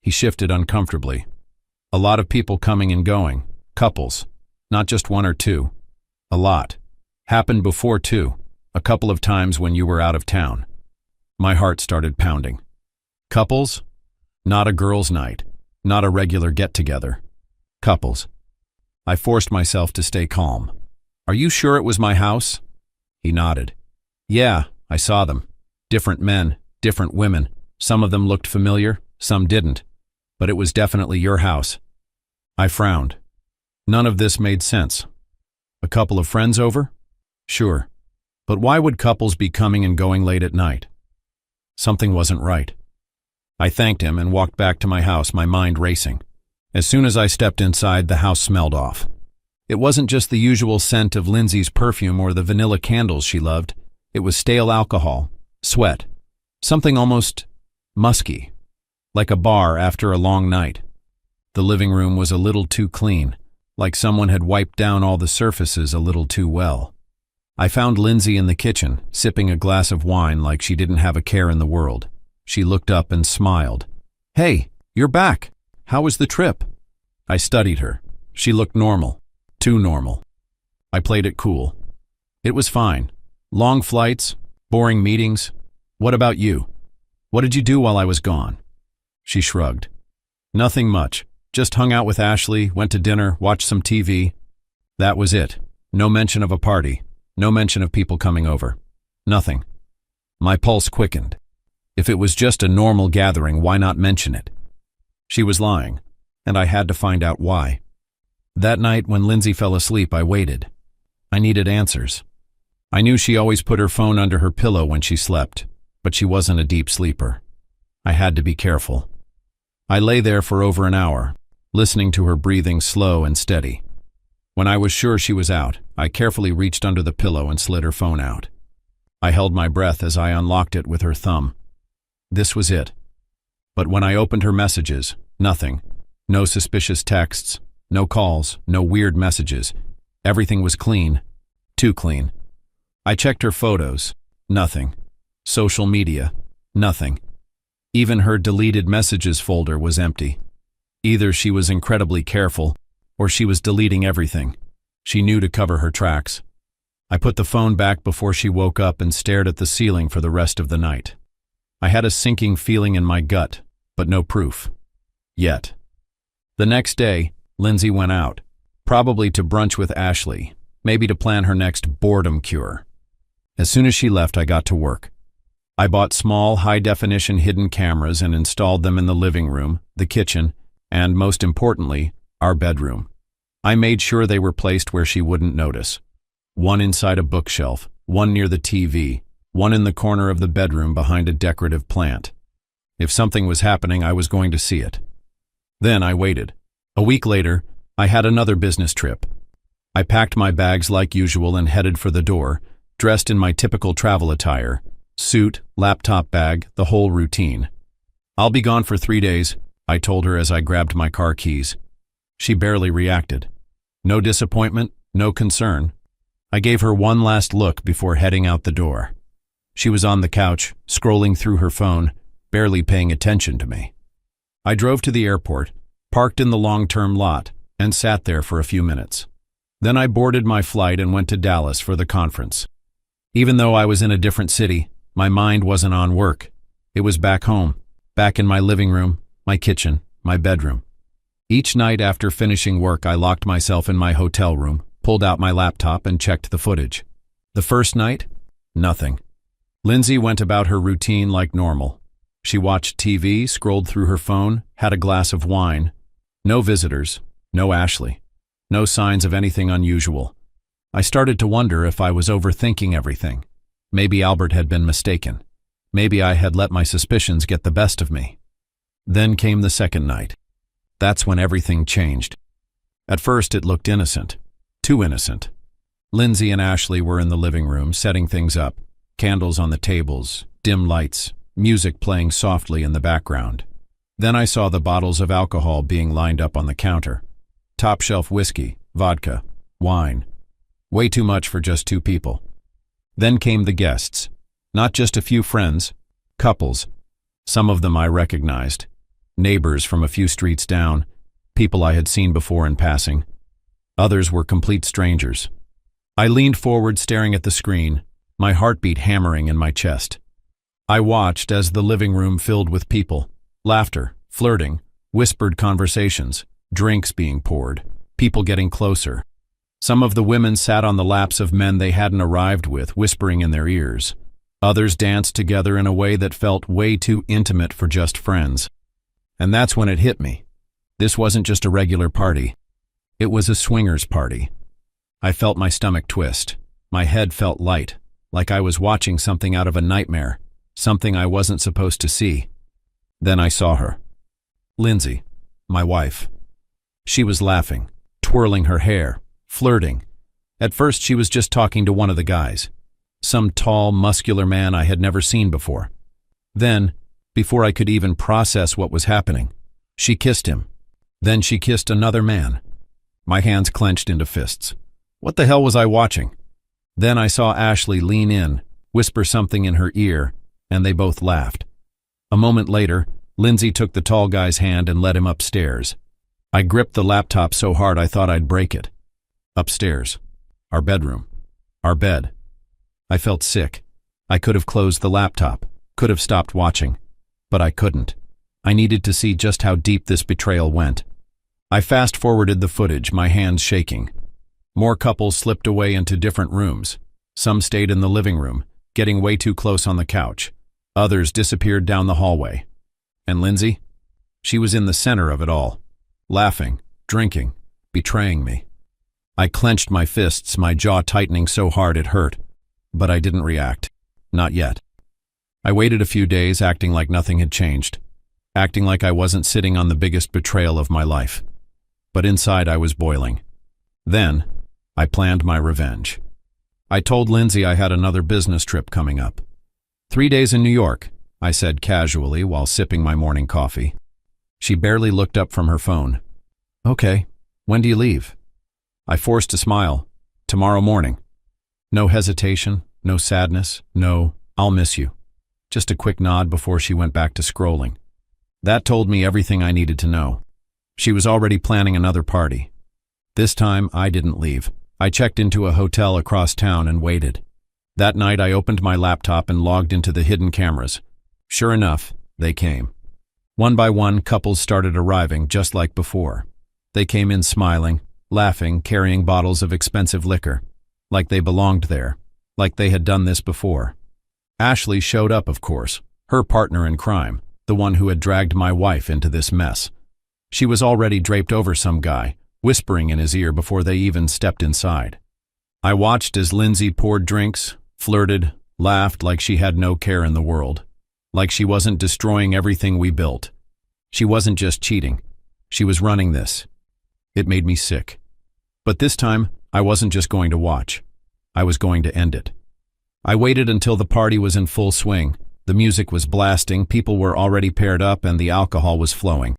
He shifted uncomfortably. "A lot of people coming and going. Couples. Not just one or two. A lot. Happened before too. A couple of times when you were out of town." My heart started pounding. Couples? Not a girls' night. Not a regular get-together. Couples. I forced myself to stay calm. "Are you sure it was my house?" He nodded. "Yeah, I saw them. Different men, different women. Some of them looked familiar, some didn't. But it was definitely your house." I frowned. None of this made sense. A couple of friends over? Sure. But why would couples be coming and going late at night? Something wasn't right. I thanked him and walked back to my house, my mind racing. As soon as I stepped inside, the house smelled off. It wasn't just the usual scent of Lindsay's perfume or the vanilla candles she loved. It was stale alcohol, sweat, something almost musky, like a bar after a long night. The living room was a little too clean, like someone had wiped down all the surfaces a little too well. I found Lindsay in the kitchen, sipping a glass of wine like she didn't have a care in the world. She looked up and smiled. "Hey, you're back. How was the trip?" I studied her. She looked normal. Too normal. I played it cool. "It was fine. Long flights, boring meetings. What about you? What did you do while I was gone?" She shrugged. "Nothing much. Just hung out with Ashley, went to dinner, watched some TV. That was it. No mention of a party. No mention of people coming over. Nothing." My pulse quickened. If it was just a normal gathering, why not mention it? She was lying, and I had to find out why. That night, when Lindsay fell asleep, I waited. I needed answers. I knew she always put her phone under her pillow when she slept, but she wasn't a deep sleeper. I had to be careful. I lay there for over an hour, listening to her breathing slow and steady. When I was sure she was out, I carefully reached under the pillow and slid her phone out. I held my breath as I unlocked it with her thumb. This was it. But when I opened her messages, nothing. No suspicious texts, no calls, no weird messages. Everything was clean. Too clean. I checked her photos. Nothing. Social media. Nothing. Even her deleted messages folder was empty. Either she was incredibly careful, or she was deleting everything. She knew to cover her tracks. I put the phone back before she woke up and stared at the ceiling for the rest of the night. I had a sinking feeling in my gut, but no proof. Yet. The next day, Lindsay went out, probably to brunch with Ashley, maybe to plan her next boredom cure. As soon as she left, I got to work. I bought small, high-definition hidden cameras and installed them in the living room, the kitchen, and, most importantly, our bedroom. I made sure they were placed where she wouldn't notice. One inside a bookshelf, one near the TV, one in the corner of the bedroom behind a decorative plant. If something was happening, I was going to see it. Then I waited. A week later, I had another business trip. I packed my bags like usual and headed for the door, dressed in my typical travel attire, suit, laptop bag, the whole routine. "I'll be gone for 3 days," I told her as I grabbed my car keys. She barely reacted. No disappointment, no concern. I gave her one last look before heading out the door. She was on the couch, scrolling through her phone, barely paying attention to me. I drove to the airport, parked in the long-term lot, and sat there for a few minutes. Then I boarded my flight and went to Dallas for the conference. Even though I was in a different city, my mind wasn't on work. It was back home, back in my living room, my kitchen, my bedroom. Each night after finishing work, I locked myself in my hotel room, pulled out my laptop, and checked the footage. The first night, nothing. Lindsay went about her routine like normal. She watched TV, scrolled through her phone, had a glass of wine. No visitors, no Ashley, no signs of anything unusual. I started to wonder if I was overthinking everything. Maybe Albert had been mistaken. Maybe I had let my suspicions get the best of me. Then came the second night. That's when everything changed. At first it looked innocent. Too innocent. Lindsay and Ashley were in the living room, setting things up. Candles on the tables, dim lights, music playing softly in the background. Then I saw the bottles of alcohol being lined up on the counter. Top-shelf whiskey, vodka, wine. Way too much for just 2 people. Then came the guests. Not just a few friends, couples. Some of them I recognized. Neighbors from a few streets down, people I had seen before in passing. Others were complete strangers. I leaned forward, staring at the screen, my heartbeat hammering in my chest. I watched as the living room filled with people, laughter, flirting, whispered conversations, drinks being poured, people getting closer. Some of the women sat on the laps of men they hadn't arrived with, whispering in their ears. Others danced together in a way that felt way too intimate for just friends. And that's when it hit me. This wasn't just a regular party. It was a swingers party. I felt my stomach twist. My head felt light, like I was watching something out of a nightmare, something I wasn't supposed to see. Then I saw her. Lindsay, my wife. She was laughing, twirling her hair, flirting. At first she was just talking to one of the guys. Some tall, muscular man I had never seen before. Then, before I could even process what was happening, she kissed him. Then she kissed another man. My hands clenched into fists. What the hell was I watching? Then I saw Ashley lean in, whisper something in her ear, and they both laughed. A moment later, Lindsay took the tall guy's hand and led him upstairs. I gripped the laptop so hard I thought I'd break it. Upstairs. Our bedroom. Our bed. I felt sick. I could have closed the laptop, could have stopped watching, but I couldn't. I needed to see just how deep this betrayal went. I fast-forwarded the footage, my hands shaking. More couples slipped away into different rooms. Some stayed in the living room, getting way too close on the couch. Others disappeared down the hallway. And Lindsay? She was in the center of it all, laughing, drinking, betraying me. I clenched my fists, my jaw tightening so hard it hurt. But I didn't react. Not yet. I waited a few days, acting like nothing had changed, acting like I wasn't sitting on the biggest betrayal of my life. But inside I was boiling. Then, I planned my revenge. I told Lindsay I had another business trip coming up. 3 days in New York, I said casually while sipping my morning coffee. She barely looked up from her phone. Okay, when do you leave? I forced a smile. Tomorrow morning. No hesitation, no sadness, no, I'll miss you. Just a quick nod before she went back to scrolling. That told me everything I needed to know. She was already planning another party. This time, I didn't leave. I checked into a hotel across town and waited. That night, I opened my laptop and logged into the hidden cameras. Sure enough, they came. One by one, couples started arriving just like before. They came in smiling, laughing, carrying bottles of expensive liquor. Like they belonged there, like they had done this before. Ashley showed up, of course, her partner in crime, the one who had dragged my wife into this mess. She was already draped over some guy, whispering in his ear before they even stepped inside. I watched as Lindsay poured drinks, flirted, laughed like she had no care in the world, like she wasn't destroying everything we built. She wasn't just cheating, she was running this. It made me sick. But this time, I wasn't just going to watch. I was going to end it. I waited until the party was in full swing. The music was blasting, people were already paired up, and the alcohol was flowing.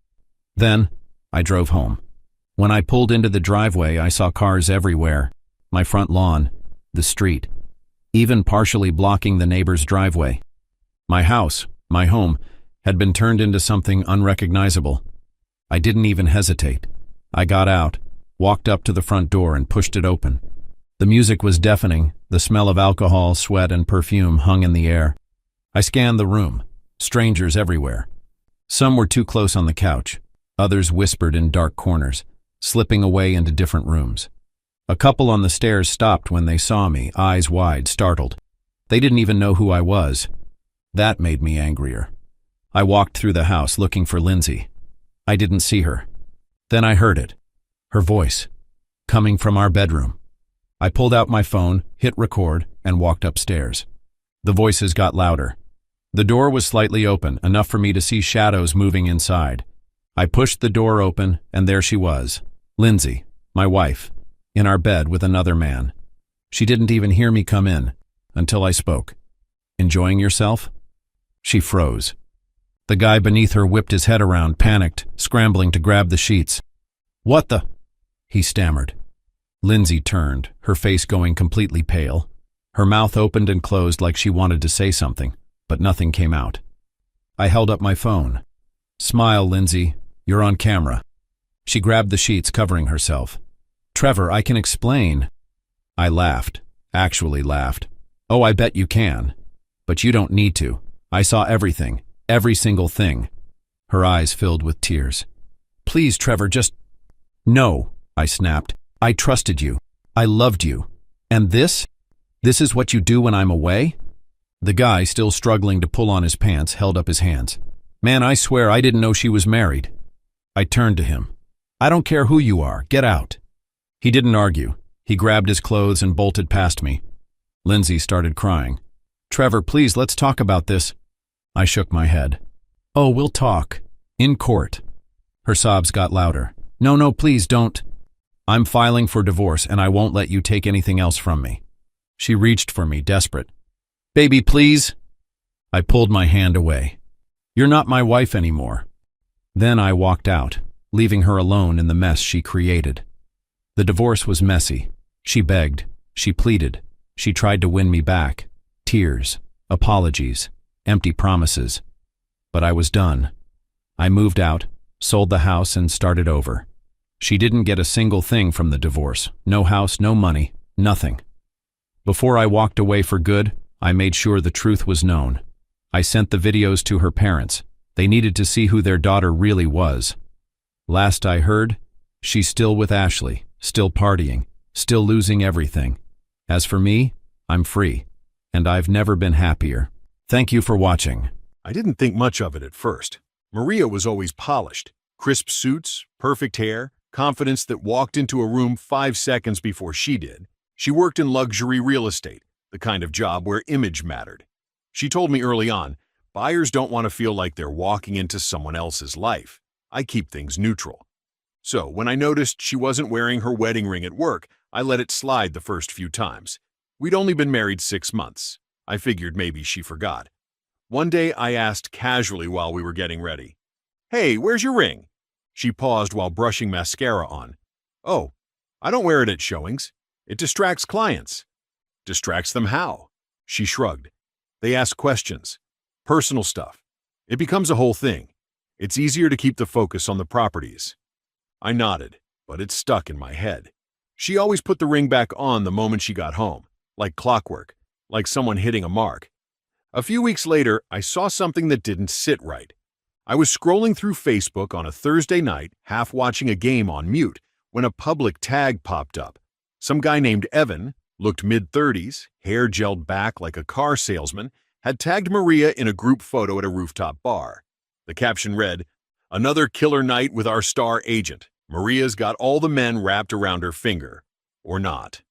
Then, I drove home. When I pulled into the driveway, I saw cars everywhere. My front lawn, the street, even partially blocking the neighbor's driveway. My house, my home, had been turned into something unrecognizable. I didn't even hesitate. I got out, walked up to the front door and pushed it open. The music was deafening, the smell of alcohol, sweat, and perfume hung in the air. I scanned the room, strangers everywhere. Some were too close on the couch, others whispered in dark corners, slipping away into different rooms. A couple on the stairs stopped when they saw me, eyes wide, startled. They didn't even know who I was. That made me angrier. I walked through the house looking for Lindsay. I didn't see her. Then I heard it. Her voice, coming from our bedroom. I pulled out my phone, hit record, and walked upstairs. The voices got louder. The door was slightly open, enough for me to see shadows moving inside. I pushed the door open, and there she was, Lindsay, my wife, in our bed with another man. She didn't even hear me come in, until I spoke. Enjoying yourself? She froze. The guy beneath her whipped his head around, panicked, scrambling to grab the sheets. What the? He stammered. Lindsay turned, her face going completely pale. Her mouth opened and closed like she wanted to say something, but nothing came out. I held up my phone. Smile, Lindsay. You're on camera. She grabbed the sheets, covering herself. Trevor, I can explain. I laughed, actually laughed. Oh, I bet you can. But you don't need to. I saw everything, every single thing. Her eyes filled with tears. Please, Trevor, just... No, I snapped. I trusted you. I loved you. And this? This is what you do when I'm away? The guy, still struggling to pull on his pants, held up his hands. Man, I swear I didn't know she was married. I turned to him. I don't care who you are. Get out. He didn't argue. He grabbed his clothes and bolted past me. Lindsay started crying. Trevor, please, let's talk about this. I shook my head. Oh, we'll talk. In court. Her sobs got louder. No, please don't. I'm filing for divorce and I won't let you take anything else from me. She reached for me, desperate. Baby, please. I pulled my hand away. You're not my wife anymore. Then I walked out, leaving her alone in the mess she created. The divorce was messy. She begged. She pleaded. She tried to win me back. Tears, apologies, empty promises. But I was done. I moved out, sold the house, and started over. She didn't get a single thing from the divorce. No house, no money, nothing. Before I walked away for good, I made sure the truth was known. I sent the videos to her parents. They needed to see who their daughter really was. Last I heard, she's still with Ashley, still partying, still losing everything. As for me, I'm free, and I've never been happier. Thank you for watching. I didn't think much of it at first. Maria was always polished. Crisp suits, perfect hair, confidence that walked into a room 5 seconds before she did. She worked in luxury real estate, the kind of job where image mattered. She told me early on, buyers don't want to feel like they're walking into someone else's life. I keep things neutral. So when I noticed she wasn't wearing her wedding ring at work, I let it slide the first few times. We'd only been married 6 months. I figured maybe she forgot. One day I asked casually while we were getting ready, "Hey, where's your ring?" She paused while brushing mascara on. "Oh, I don't wear it at showings. It distracts clients." "Distracts them how?" She shrugged. "They ask questions. Personal stuff. It becomes a whole thing. It's easier to keep the focus on the properties." I nodded, but it stuck in my head. She always put the ring back on the moment she got home, like clockwork, like someone hitting a mark. A few weeks later, I saw something that didn't sit right. I was scrolling through Facebook on a Thursday night, half watching a game on mute, when a public tag popped up. Some guy named Evan, looked mid-30s, hair gelled back like a car salesman, had tagged Maria in a group photo at a rooftop bar. The caption read, "Another killer night with our star agent. Maria's got all the men wrapped around her finger. Or not."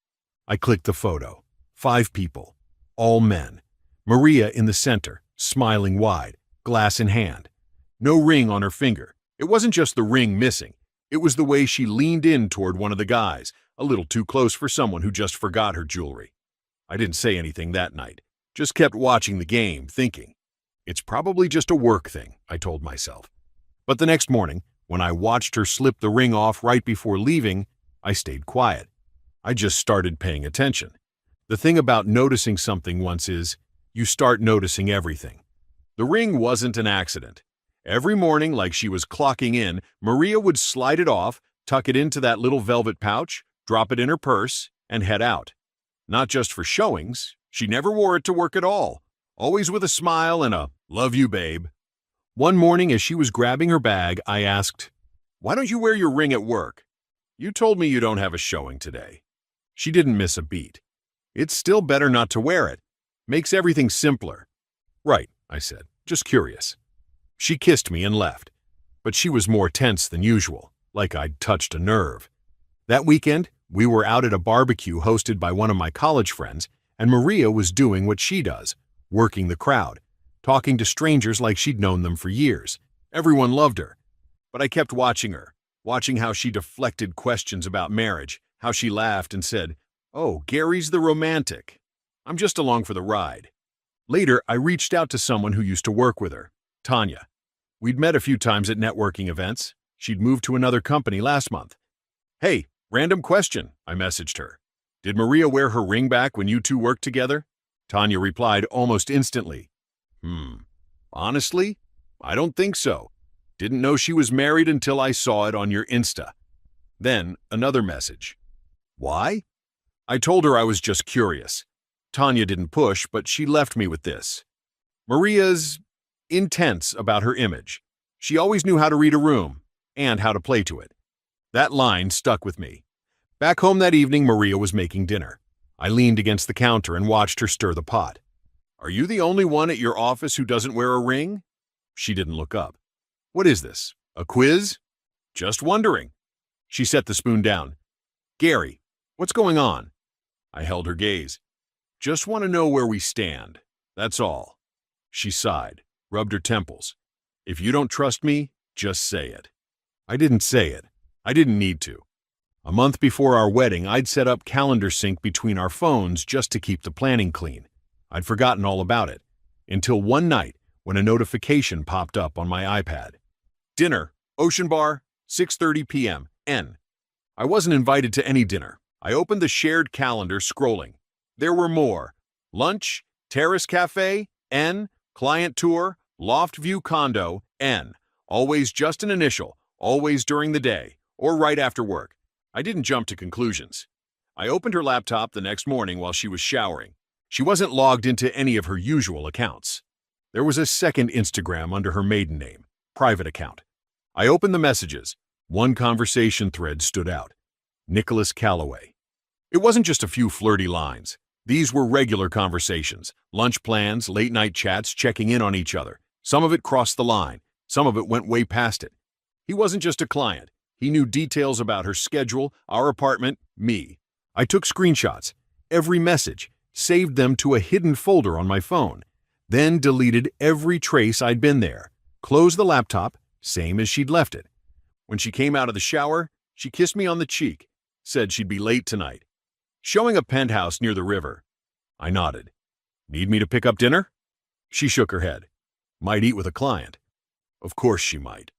I clicked the photo. 5 people. All men. Maria in the center, smiling wide, glass in hand. No ring on her finger. It wasn't just the ring missing. It was the way she leaned in toward one of the guys, a little too close for someone who just forgot her jewelry. I didn't say anything that night. Just kept watching the game, thinking. It's probably just a work thing, I told myself. But the next morning, when I watched her slip the ring off right before leaving, I stayed quiet. I just started paying attention. The thing about noticing something once is, you start noticing everything. The ring wasn't an accident. Every morning, like she was clocking in, Maria would slide it off, tuck it into that little velvet pouch, drop it in her purse, and head out. Not just for showings, she never wore it to work at all, always with a smile and a "love you, babe." One morning as she was grabbing her bag, I asked, "Why don't you wear your ring at work? You told me you don't have a showing today." She didn't miss a beat. "It's still better not to wear it. Makes everything simpler." "Right," I said, "just curious." She kissed me and left, but she was more tense than usual, like I'd touched a nerve. That weekend, we were out at a barbecue hosted by one of my college friends, and Maria was doing what she does, working the crowd, talking to strangers like she'd known them for years. Everyone loved her. But I kept watching her, watching how she deflected questions about marriage, how she laughed and said, "Oh, Gary's the romantic. I'm just along for the ride." Later, I reached out to someone who used to work with her, Tanya. We'd met a few times at networking events. She'd moved to another company last month. "Hey, random question," I messaged her. "Did Maria wear her ring back when you two worked together?" Tanya replied almost instantly. Honestly, I don't think so. Didn't know she was married until I saw it on your Insta." Then another message. "Why?" I told her I was just curious. Tanya didn't push, but she left me with this. "Maria's intense about her image. She always knew how to read a room and how to play to it." That line stuck with me. Back home that evening, Maria was making dinner. I leaned against the counter and watched her stir the pot. "Are you the only one at your office who doesn't wear a ring?" She didn't look up. "What is this, a quiz?" "Just wondering." She set the spoon down. "Gary, what's going on?" I held her gaze. "Just want to know where we stand. That's all." She sighed, rubbed her temples. "If you don't trust me, just say it." I didn't say it. I didn't need to. A month before our wedding, I'd set up calendar sync between our phones just to keep the planning clean. I'd forgotten all about it, until one night when a notification popped up on my iPad. Dinner, Ocean Bar, 6:30 p.m., N. I wasn't invited to any dinner. I opened the shared calendar, scrolling. There were more. Lunch, Terrace Cafe, N. Client tour, Loft View Condo, N. Always just an initial, always during the day, or right after work. I didn't jump to conclusions. I opened her laptop the next morning while she was showering. She wasn't logged into any of her usual accounts. There was a second Instagram under her maiden name, private account. I opened the messages. One conversation thread stood out. Nicholas Calloway. It wasn't just a few flirty lines. These were regular conversations, lunch plans, late-night chats, checking in on each other. Some of it crossed the line. Some of it went way past it. He wasn't just a client. He knew details about her schedule, our apartment, me. I took screenshots, every message, saved them to a hidden folder on my phone, then deleted every trace I'd been there, closed the laptop, same as she'd left it. When she came out of the shower, she kissed me on the cheek, said she'd be late tonight. Showing a penthouse near the river. I nodded. Need me to pick up dinner? She shook her head. Might eat with a client. Of course she might.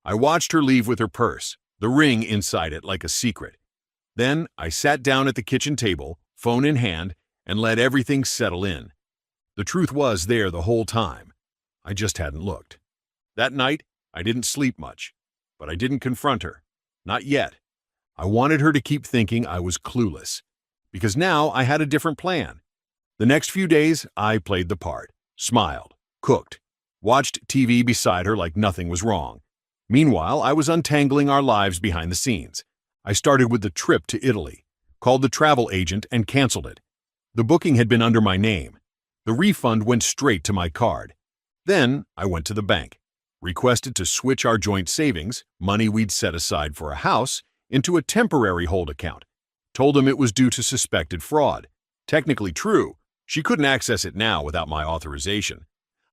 I watched her leave with her purse, the ring inside it like a secret. Then I sat down at the kitchen table, phone in hand, and let everything settle in. The truth was there the whole time. I just hadn't looked. That night, I didn't sleep much, but I didn't confront her. Not yet. I wanted her to keep thinking I was clueless, because now I had a different plan. The next few days, I played the part, smiled, cooked, watched TV beside her like nothing was wrong. Meanwhile, I was untangling our lives behind the scenes. I started with the trip to Italy, called the travel agent and canceled it. The booking had been under my name. The refund went straight to my card. Then I went to the bank, requested to switch our joint savings, money we'd set aside for a house, into a temporary hold account. Told them it was due to suspected fraud. Technically true. She couldn't access it now without my authorization.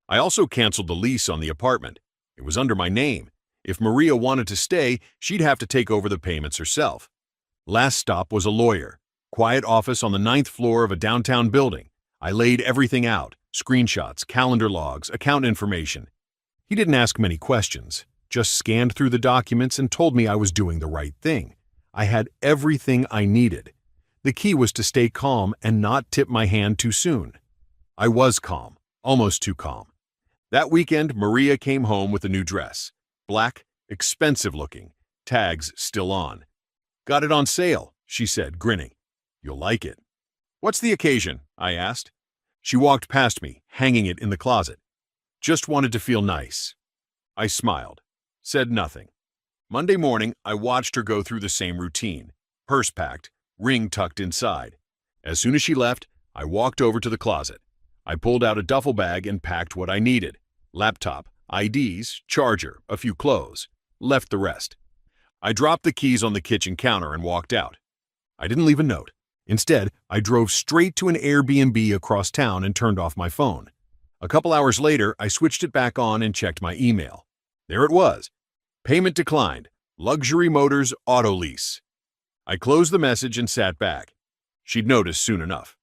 I also canceled the lease on the apartment. It was under my name. If Maria wanted to stay, she'd have to take over the payments herself. Last stop was a lawyer. Quiet office on the 9th floor of a downtown building. I laid everything out, screenshots, calendar logs, account information. He didn't ask many questions, just scanned through the documents and told me I was doing the right thing. I had everything I needed. The key was to stay calm and not tip my hand too soon. I was calm, almost too calm. That weekend, Maria came home with a new dress. Black, expensive looking, tags still on. Got it on sale, she said, grinning. You'll like it. What's the occasion? I asked. She walked past me, hanging it in the closet. Just wanted to feel nice. I smiled, said nothing. Monday morning, I watched her go through the same routine. Purse packed, ring tucked inside. As soon as she left, I walked over to the closet. I pulled out a duffel bag and packed what I needed. Laptop, IDs, charger, a few clothes. Left the rest. I dropped the keys on the kitchen counter and walked out. I didn't leave a note. Instead, I drove straight to an Airbnb across town and turned off my phone. A couple hours later, I switched it back on and checked my email. There it was. Payment declined. Luxury Motors auto lease. I closed the message and sat back. She'd notice soon enough.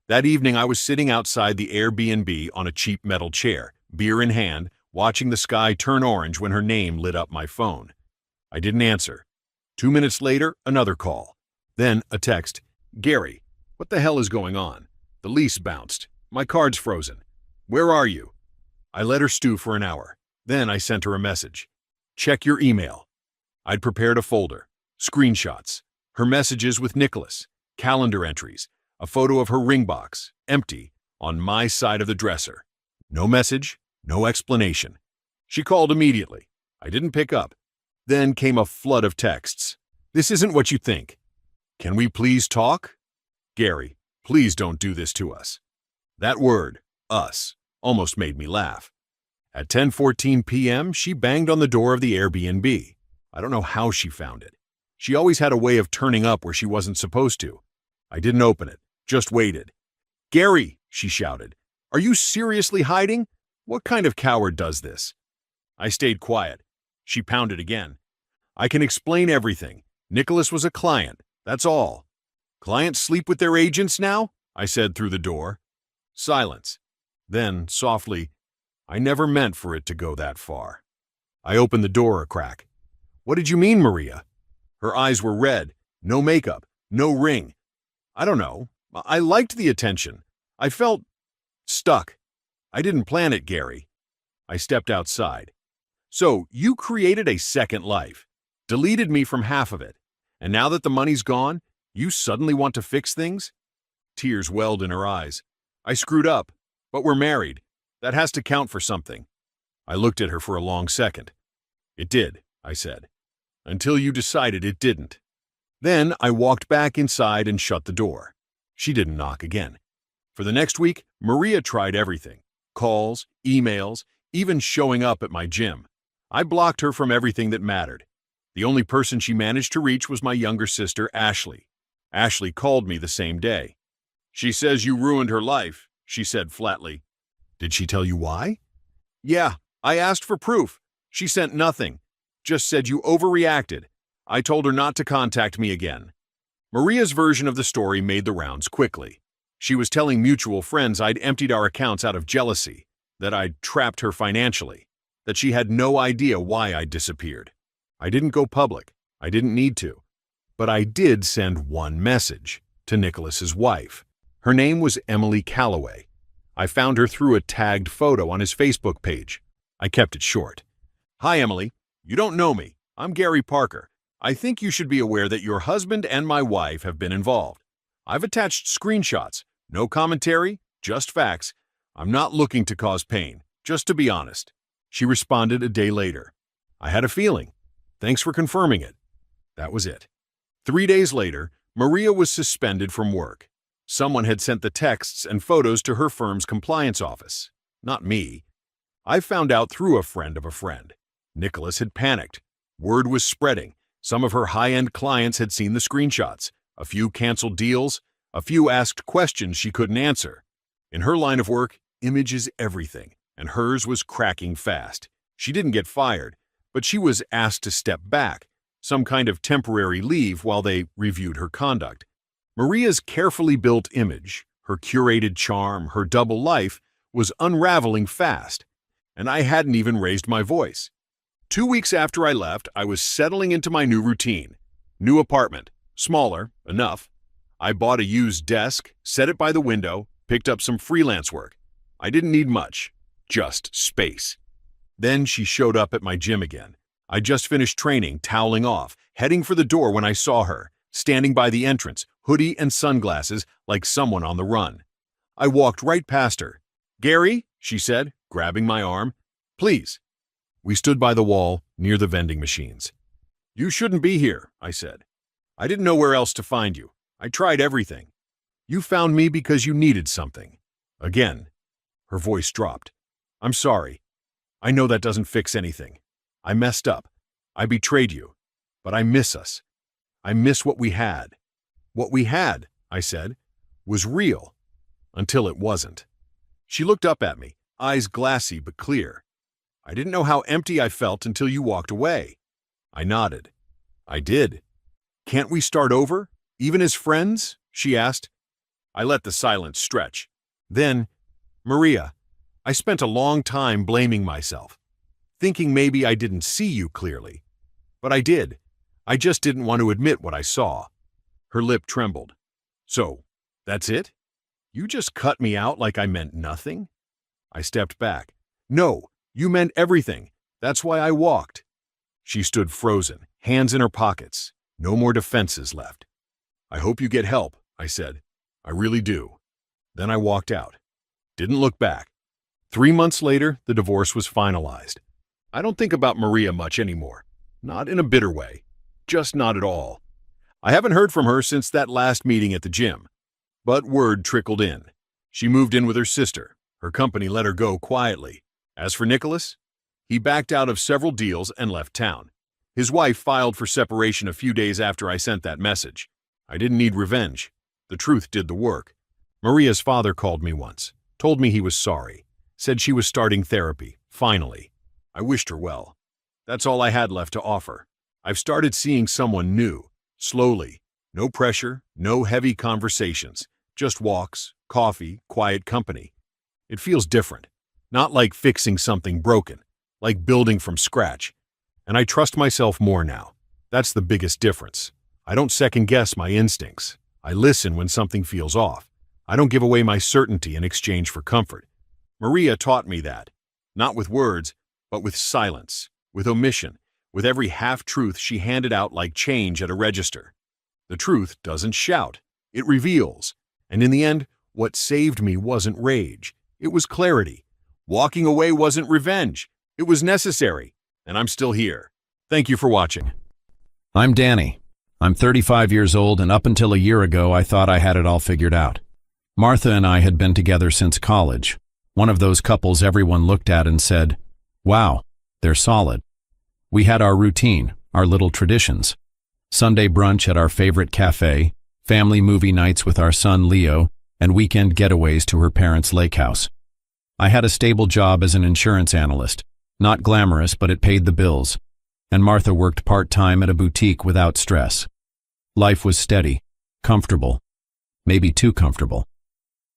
That evening, I was sitting outside the Airbnb on a cheap metal chair, beer in hand, watching the sky turn orange when her name lit up my phone. I didn't answer. 2 minutes later, another call. Then a text. Gary, what the hell is going on? The lease bounced. My card's frozen. Where are you? I let her stew for an hour. Then I sent her a message. Check your email. I'd prepared a folder. Screenshots. Her messages with Nicholas. Calendar entries. A photo of her ring box, empty, on my side of the dresser. No message, no explanation. She called immediately. I didn't pick up. Then came a flood of texts. This isn't what you think. Can we please talk? Gary, please don't do this to us. That word, us, almost made me laugh. At 10:14 p.m., she banged on the door of the Airbnb. I don't know how she found it. She always had a way of turning up where she wasn't supposed to. I didn't open it, just waited. Gary, she shouted, are you seriously hiding? What kind of coward does this? I stayed quiet. She pounded again. I can explain everything. Nicholas was a client, that's all. Clients sleep with their agents now? I said through the door. Silence. Then, softly, I never meant for it to go that far. I opened the door a crack. What did you mean, Maria? Her eyes were red, no makeup, no ring. I don't know. I liked the attention. I felt stuck. I didn't plan it, Gary. I stepped outside. So, you created a second life, deleted me from half of it, and now that the money's gone, you suddenly want to fix things? Tears welled in her eyes. I screwed up, but we're married. That has to count for something. I looked at her for a long second. It did, I said, until you decided it didn't. Then I walked back inside and shut the door. She didn't knock again. For the next week, Maria tried everything. Calls, emails, even showing up at my gym. I blocked her from everything that mattered. The only person she managed to reach was my younger sister, Ashley. Ashley called me the same day. She says you ruined her life, she said flatly. Did she tell you why? Yeah, I asked for proof. She sent nothing. Just said you overreacted. I told her not to contact me again. Maria's version of the story made the rounds quickly. She was telling mutual friends I'd emptied our accounts out of jealousy, that I'd trapped her financially, that she had no idea why I'd disappeared. I didn't go public. I didn't need to. But I did send one message to Nicholas's wife. Her name was Emily Calloway. I found her through a tagged photo on his Facebook page. I kept it short. Hi, Emily. You don't know me. I'm Gary Parker. I think you should be aware that your husband and my wife have been involved. I've attached screenshots. No commentary, just facts. I'm not looking to cause pain, just to be honest. She responded a day later. I had a feeling. Thanks for confirming it. That was it. 3 days later, Maria was suspended from work. Someone had sent the texts and photos to her firm's compliance office. Not me. I found out through a friend of a friend. Nicholas had panicked. Word was spreading. Some of her high-end clients had seen the screenshots. A few canceled deals. A few asked questions she couldn't answer. In her line of work, image is everything, and hers was cracking fast. She didn't get fired, but she was asked to step back, some kind of temporary leave while they reviewed her conduct. Maria's carefully built image, her curated charm, her double life, was unraveling fast, and I hadn't even raised my voice. 2 weeks after I left, I was settling into my new routine. New apartment, smaller, enough. I bought a used desk, set it by the window, picked up some freelance work. I didn't need much, just space. Then she showed up at my gym again. I just finished training, toweling off, heading for the door when I saw her, standing by the entrance, hoodie and sunglasses like someone on the run. I walked right past her. Gary, she said, grabbing my arm. Please. We stood by the wall, near the vending machines. You shouldn't be here, I said. I didn't know where else to find you. I tried everything. You found me because you needed something. Again. Her voice dropped. I'm sorry. I know that doesn't fix anything. I messed up. I betrayed you. But I miss us. I miss what we had. What we had, I said, was real. Until it wasn't. She looked up at me, eyes glassy but clear. I didn't know how empty I felt until you walked away. I nodded. I did. Can't we start over, even as friends? She asked. I let the silence stretch. Then, Maria, I spent a long time blaming myself, thinking maybe I didn't see you clearly. But I did. I just didn't want to admit what I saw. Her lip trembled. So, that's it? You just cut me out like I meant nothing? I stepped back. No, you meant everything. That's why I walked. She stood frozen, hands in her pockets. No more defenses left. I hope you get help, I said. I really do. Then I walked out. Didn't look back. 3 months later, the divorce was finalized. I don't think about Maria much anymore. Not in a bitter way. Just not at all. I haven't heard from her since that last meeting at the gym. But word trickled in. She moved in with her sister. Her company let her go quietly. As for Nicholas, he backed out of several deals and left town. His wife filed for separation a few days after I sent that message. I didn't need revenge. The truth did the work. Maria's father called me once, told me he was sorry, said she was starting therapy, finally. I wished her well. That's all I had left to offer. I've started seeing someone new, Slowly. No pressure, no heavy conversations. Just walks, coffee, quiet company. It feels different. Not like fixing something broken, like building from scratch. And I trust myself more now. That's the biggest difference. I don't second-guess my instincts. I listen when something feels off. I don't give away my certainty in exchange for comfort. Maria taught me that. Not with words, but with silence, with omission, with every half-truth she handed out like change at a register. The truth doesn't shout. It reveals. And in the end, what saved me wasn't rage. It was clarity. Walking away wasn't revenge. It was necessary. And I'm still here. Thank you for watching. I'm Danny. I'm 35 years old, and up until a year ago, I thought I had it all figured out. Martha and I had been together since college. One of those couples everyone looked at and said, "Wow, they're solid." We had our routine, our little traditions. Sunday brunch at our favorite cafe, family movie nights with our son Leo, and weekend getaways to her parents' lake house. I had a stable job as an insurance analyst. Not glamorous, but it paid the bills. And Martha worked part-time at a boutique without stress. Life was steady, comfortable, maybe too comfortable.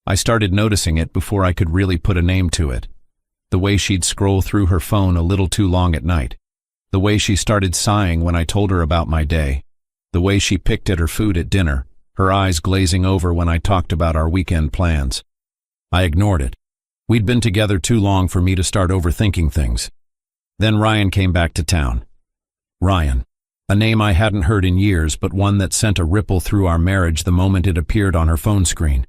I started noticing it before I could really put a name to it. The way she'd scroll through her phone a little too long at night. The way she started sighing when I told her about my day. The way she picked at her food at dinner, her eyes glazing over when I talked about our weekend plans. I ignored it. We'd been together too long for me to start overthinking things. Then Ryan came back to town. Ryan, a name I hadn't heard in years, but one that sent a ripple through our marriage the moment it appeared on her phone screen.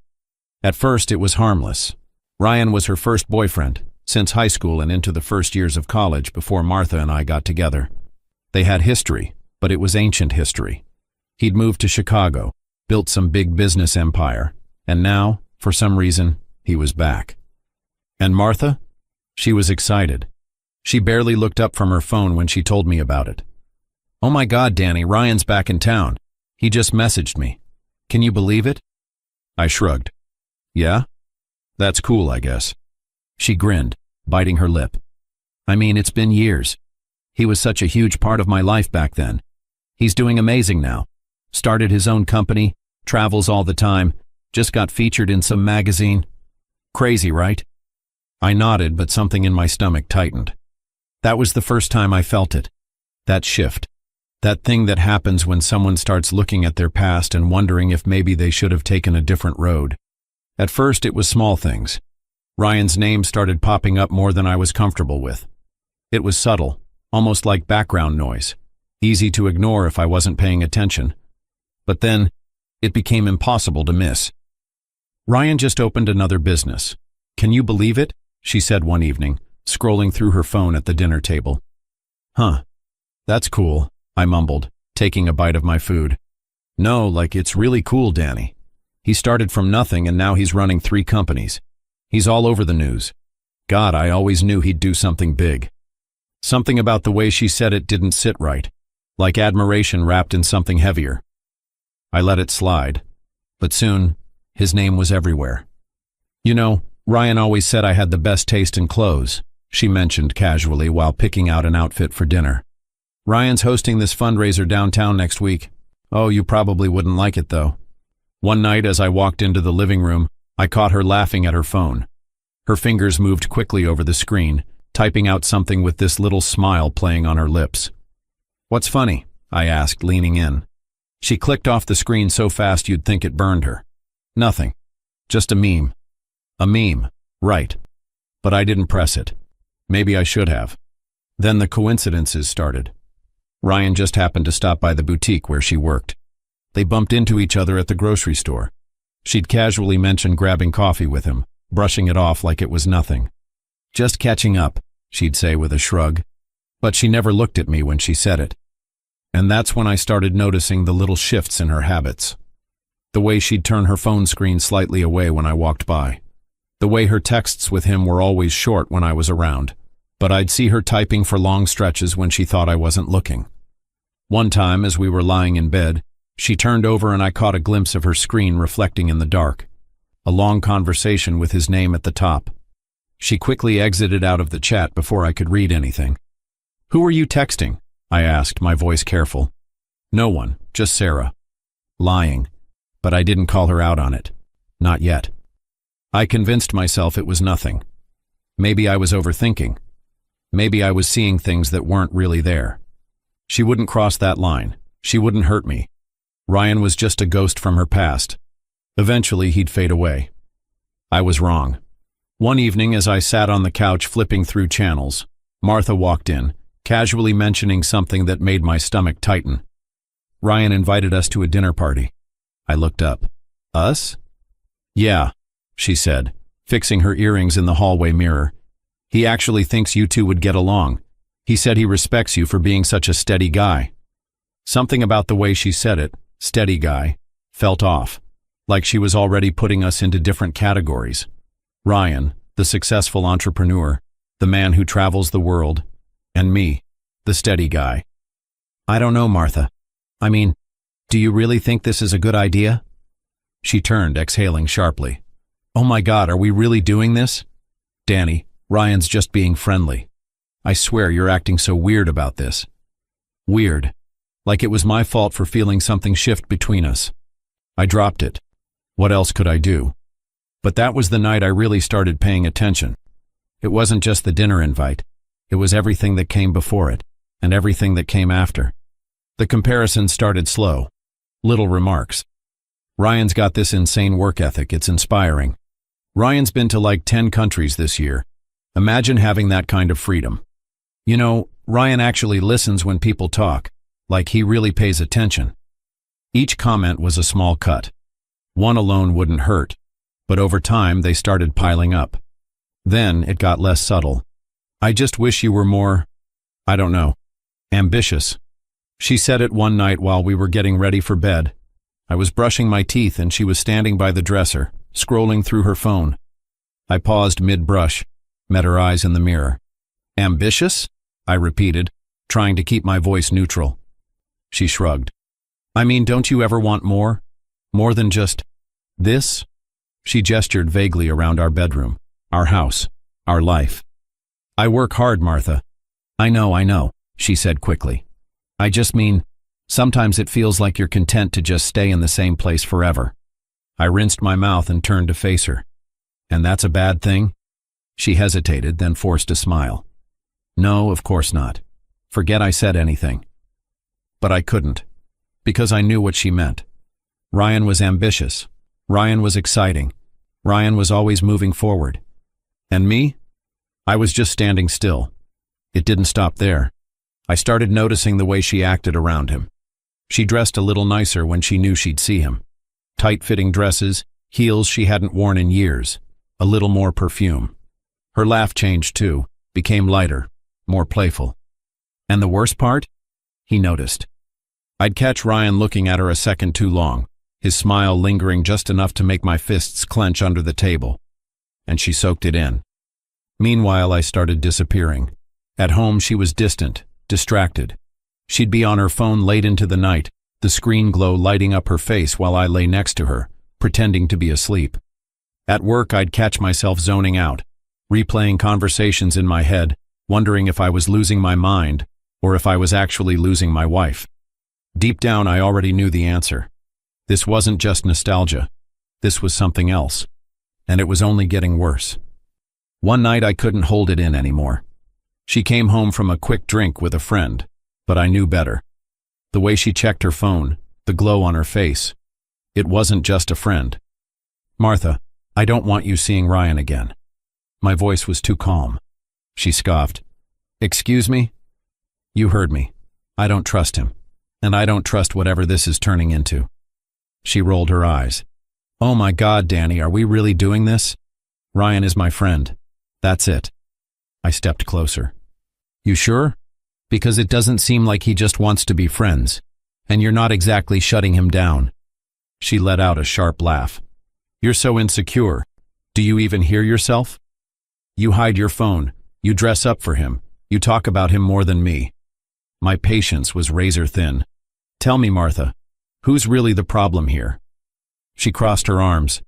At first, it was harmless. Ryan was her first boyfriend, since high school and into the first years of college before Martha and I got together. They had history, but it was ancient history. He'd moved to Chicago, built some big business empire, and now, for some reason, he was back. And Martha? She was excited. She barely looked up from her phone when she told me about it. "Oh my God, Danny, Ryan's back in town. He just messaged me. Can you believe it?" I shrugged. "Yeah? That's cool, I guess." She grinned, biting her lip. "I mean, it's been years. He was such a huge part of my life back then. He's doing amazing now. Started his own company, travels all the time, just got featured in some magazine. Crazy, right?" I nodded, but something in my stomach tightened. That was the first time I felt it. That shift. That thing that happens when someone starts looking at their past and wondering if maybe they should have taken a different road. At first, it was small things. Ryan's name started popping up more than I was comfortable with. It was subtle, almost like background noise, easy to ignore if I wasn't paying attention. But then, it became impossible to miss. "Ryan just opened another business. Can you believe it?" she said one evening, scrolling through her phone at the dinner table. "Huh. That's cool," I mumbled, taking a bite of my food. "No, like it's really cool, Danny. He started from nothing and now he's running 3 companies. He's all over the news. God, I always knew he'd do something big." Something about the way she said it didn't sit right, like admiration wrapped in something heavier. I let it slide, but soon, his name was everywhere. "You know, Ryan always said I had the best taste in clothes," she mentioned casually while picking out an outfit for dinner. "Ryan's hosting this fundraiser downtown next week. Oh, you probably wouldn't like it though." One night as I walked into the living room, I caught her laughing at her phone. Her fingers moved quickly over the screen, typing out something with this little smile playing on her lips. "What's funny?" I asked, leaning in. She clicked off the screen so fast you'd think it burned her. "Nothing. Just a meme." A meme, right. But I didn't press it. Maybe I should have. Then the coincidences started. Ryan just happened to stop by the boutique where she worked. They bumped into each other at the grocery store. She'd casually mentioned grabbing coffee with him, brushing it off like it was nothing. "Just catching up," she'd say with a shrug. But she never looked at me when she said it. And that's when I started noticing the little shifts in her habits. The way she'd turn her phone screen slightly away when I walked by. The way her texts with him were always short when I was around, but I'd see her typing for long stretches when she thought I wasn't looking. One time, as we were lying in bed, she turned over and I caught a glimpse of her screen reflecting in the dark. A long conversation with his name at the top. She quickly exited out of the chat before I could read anything. "Who are you texting?" I asked, my voice careful. No one, just Sarah. Lying. But I didn't call her out on it. Not yet. I convinced myself it was nothing. Maybe I was overthinking. Maybe I was seeing things that weren't really there. She wouldn't cross that line. She wouldn't hurt me. Ryan was just a ghost from her past. Eventually, he'd fade away. I was wrong. One evening, as I sat on the couch flipping through channels, Martha walked in, casually mentioning something that made my stomach tighten. Ryan invited us to a dinner party. I looked up. Us? Yeah, she said, fixing her earrings in the hallway mirror. He actually thinks you two would get along. He said he respects you for being such a steady guy. Something about the way she said it, steady guy, felt off, like she was already putting us into different categories. Ryan, the successful entrepreneur, the man who travels the world, and me, the steady guy. I don't know, Martha. I mean, do you really think this is a good idea? She turned, exhaling sharply. Oh my God, are we really doing this? Danny, Ryan's just being friendly. I swear you're acting so weird about this. Weird. Like it was my fault for feeling something shift between us. I dropped it. What else could I do? But that was the night I really started paying attention. It wasn't just the dinner invite. It was everything that came before it, and everything that came after. The comparison started slow. Little remarks. Ryan's got this insane work ethic, it's inspiring. Ryan's been to like 10 countries this year. Imagine having that kind of freedom. You know, Ryan actually listens when people talk, like he really pays attention. Each comment was a small cut. One alone wouldn't hurt, but over time they started piling up. Then it got less subtle. I just wish you were more, I don't know, ambitious. She said it one night while we were getting ready for bed. I was brushing my teeth and she was standing by the dresser, scrolling through her phone. I paused mid-brush, met her eyes in the mirror. Ambitious? I repeated, trying to keep my voice neutral. She shrugged. I mean, don't you ever want more? More than just this? She gestured vaguely around our bedroom, our house, our life. I work hard, Martha. I know, she said quickly. I just mean, sometimes it feels like you're content to just stay in the same place forever. I rinsed my mouth and turned to face her. And that's a bad thing? She hesitated, then forced a smile. No, of course not. Forget I said anything. But I couldn't, because I knew what she meant. Ryan was ambitious. Ryan was exciting. Ryan was always moving forward. And me? I was just standing still. It didn't stop there. I started noticing the way she acted around him. She dressed a little nicer when she knew she'd see him. Tight-fitting dresses, heels she hadn't worn in years, a little more perfume. Her laugh changed too, became lighter, more playful. And the worst part? He noticed. I'd catch Ryan looking at her a second too long, his smile lingering just enough to make my fists clench under the table. And she soaked it in. Meanwhile, I started disappearing. At home, she was distant, distracted. She'd be on her phone late into the night, the screen glow lighting up her face while I lay next to her, pretending to be asleep. At work, I'd catch myself zoning out, replaying conversations in my head, wondering if I was losing my mind or if I was actually losing my wife. Deep down, I already knew the answer. This wasn't just nostalgia. This was something else. And it was only getting worse. One night, I couldn't hold it in anymore. She came home from a quick drink with a friend, but I knew better. The way she checked her phone, the glow on her face. It wasn't just a friend. Martha, I don't want you seeing Ryan again. My voice was too calm. She scoffed. Excuse me? You heard me. I don't trust him. And I don't trust whatever this is turning into. She rolled her eyes. Oh my God, Danny, are we really doing this? Ryan is my friend. That's it. I stepped closer. You sure? Because it doesn't seem like he just wants to be friends, and you're not exactly shutting him down. She let out a sharp laugh. You're so insecure. Do you even hear yourself? You hide your phone. You dress up for him. You talk about him more than me. My patience was razor thin. Tell me, Martha, who's really the problem here? She crossed her arms.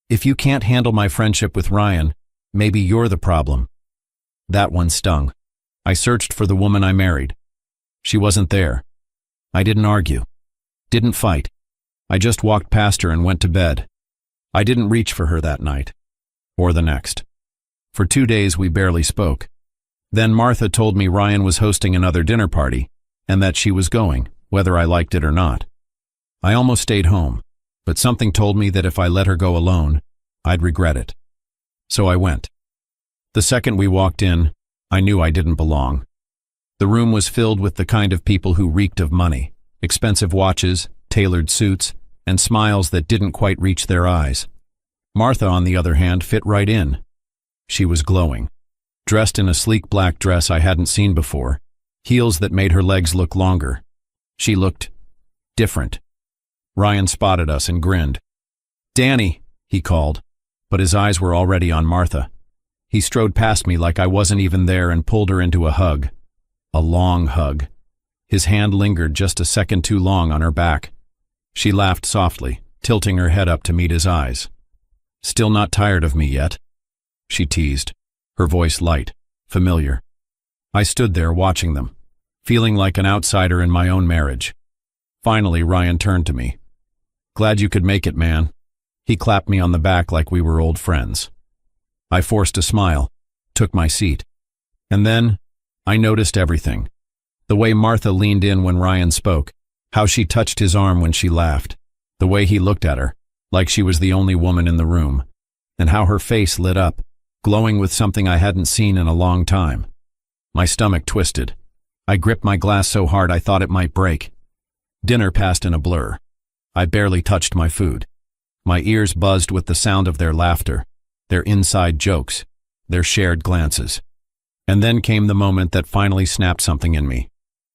If you can't handle my friendship with Ryan, maybe you're the problem. That one stung. I searched for the woman I married. She wasn't there. I didn't argue. Didn't fight. I just walked past her and went to bed. I didn't reach for her that night. Or the next. For 2 days we barely spoke. Then Martha told me Ryan was hosting another dinner party, and that she was going, whether I liked it or not. I almost stayed home, but something told me that if I let her go alone, I'd regret it. So I went. The second we walked in, I knew I didn't belong. The room was filled with the kind of people who reeked of money, expensive watches, tailored suits, and smiles that didn't quite reach their eyes. Martha, on the other hand, fit right in. She was glowing, dressed in a sleek black dress I hadn't seen before, heels that made her legs look longer. She looked different. Ryan spotted us and grinned. "Danny," he called, but his eyes were already on Martha. He strode past me like I wasn't even there and pulled her into a hug. A long hug. His hand lingered just a second too long on her back. She laughed softly, tilting her head up to meet his eyes. "Still not tired of me yet?" she teased, her voice light, familiar. I stood there watching them, feeling like an outsider in my own marriage. Finally, Ryan turned to me. "Glad you could make it, man." He clapped me on the back like we were old friends. I forced a smile, took my seat. And then, I noticed everything. The way Martha leaned in when Ryan spoke, how she touched his arm when she laughed, the way he looked at her, like she was the only woman in the room, and how her face lit up, glowing with something I hadn't seen in a long time. My stomach twisted. I gripped my glass so hard I thought it might break. Dinner passed in a blur. I barely touched my food. My ears buzzed with the sound of their laughter, their inside jokes, their shared glances. And then came the moment that finally snapped something in me.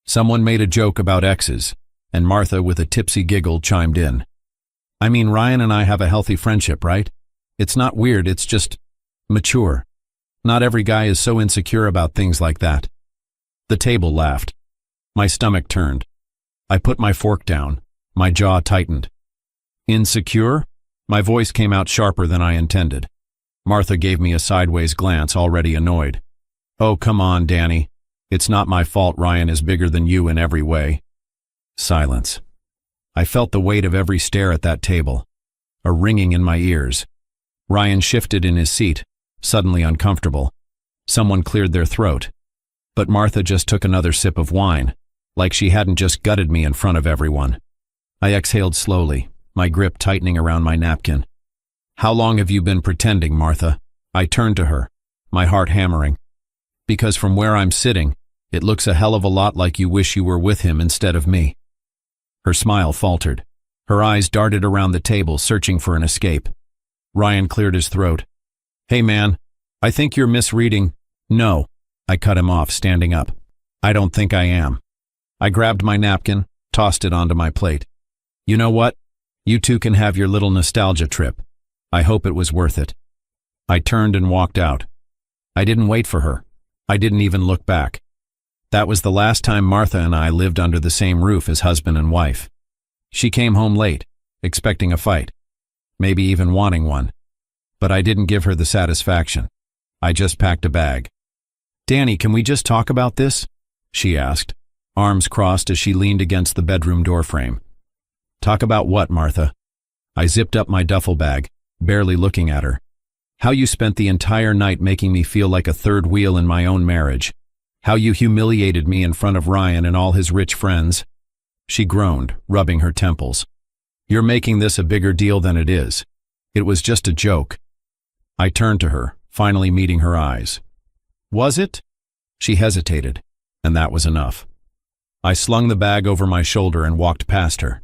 Someone made a joke about exes, and Martha, with a tipsy giggle, chimed in. "I mean, Ryan and I have a healthy friendship, right? It's not weird, it's just mature. Not every guy is so insecure about things like that." The table laughed. My stomach turned. I put my fork down. My jaw tightened. "Insecure?" My voice came out sharper than I intended. Martha gave me a sideways glance, already annoyed. "Oh, come on, Danny. It's not my fault Ryan is bigger than you in every way." Silence. I felt the weight of every stare at that table, a ringing in my ears. Ryan shifted in his seat, suddenly uncomfortable. Someone cleared their throat. But Martha just took another sip of wine, like she hadn't just gutted me in front of everyone. I exhaled slowly, my grip tightening around my napkin. "How long have you been pretending, Martha?" I turned to her, my heart hammering. "Because from where I'm sitting, it looks a hell of a lot like you wish you were with him instead of me." Her smile faltered. Her eyes darted around the table, searching for an escape. Ryan cleared his throat. "Hey man, I think you're misreading." "No," I cut him off, standing up. "I don't think I am." I grabbed my napkin, tossed it onto my plate. "You know what? You two can have your little nostalgia trip. I hope it was worth it." I turned and walked out. I didn't wait for her. I didn't even look back. That was the last time Martha and I lived under the same roof as husband and wife. She came home late, expecting a fight, maybe even wanting one. But I didn't give her the satisfaction. I just packed a bag. "Danny, can we just talk about this?" she asked, arms crossed as she leaned against the bedroom doorframe. "Talk about what, Martha?" I zipped up my duffel bag, barely looking at her. "How you spent the entire night making me feel like a third wheel in my own marriage. How you humiliated me in front of Ryan and all his rich friends." She groaned, rubbing her temples. "You're making this a bigger deal than it is. It was just a joke." I turned to her, finally meeting her eyes. "Was it?" She hesitated, and that was enough. I slung the bag over my shoulder and walked past her.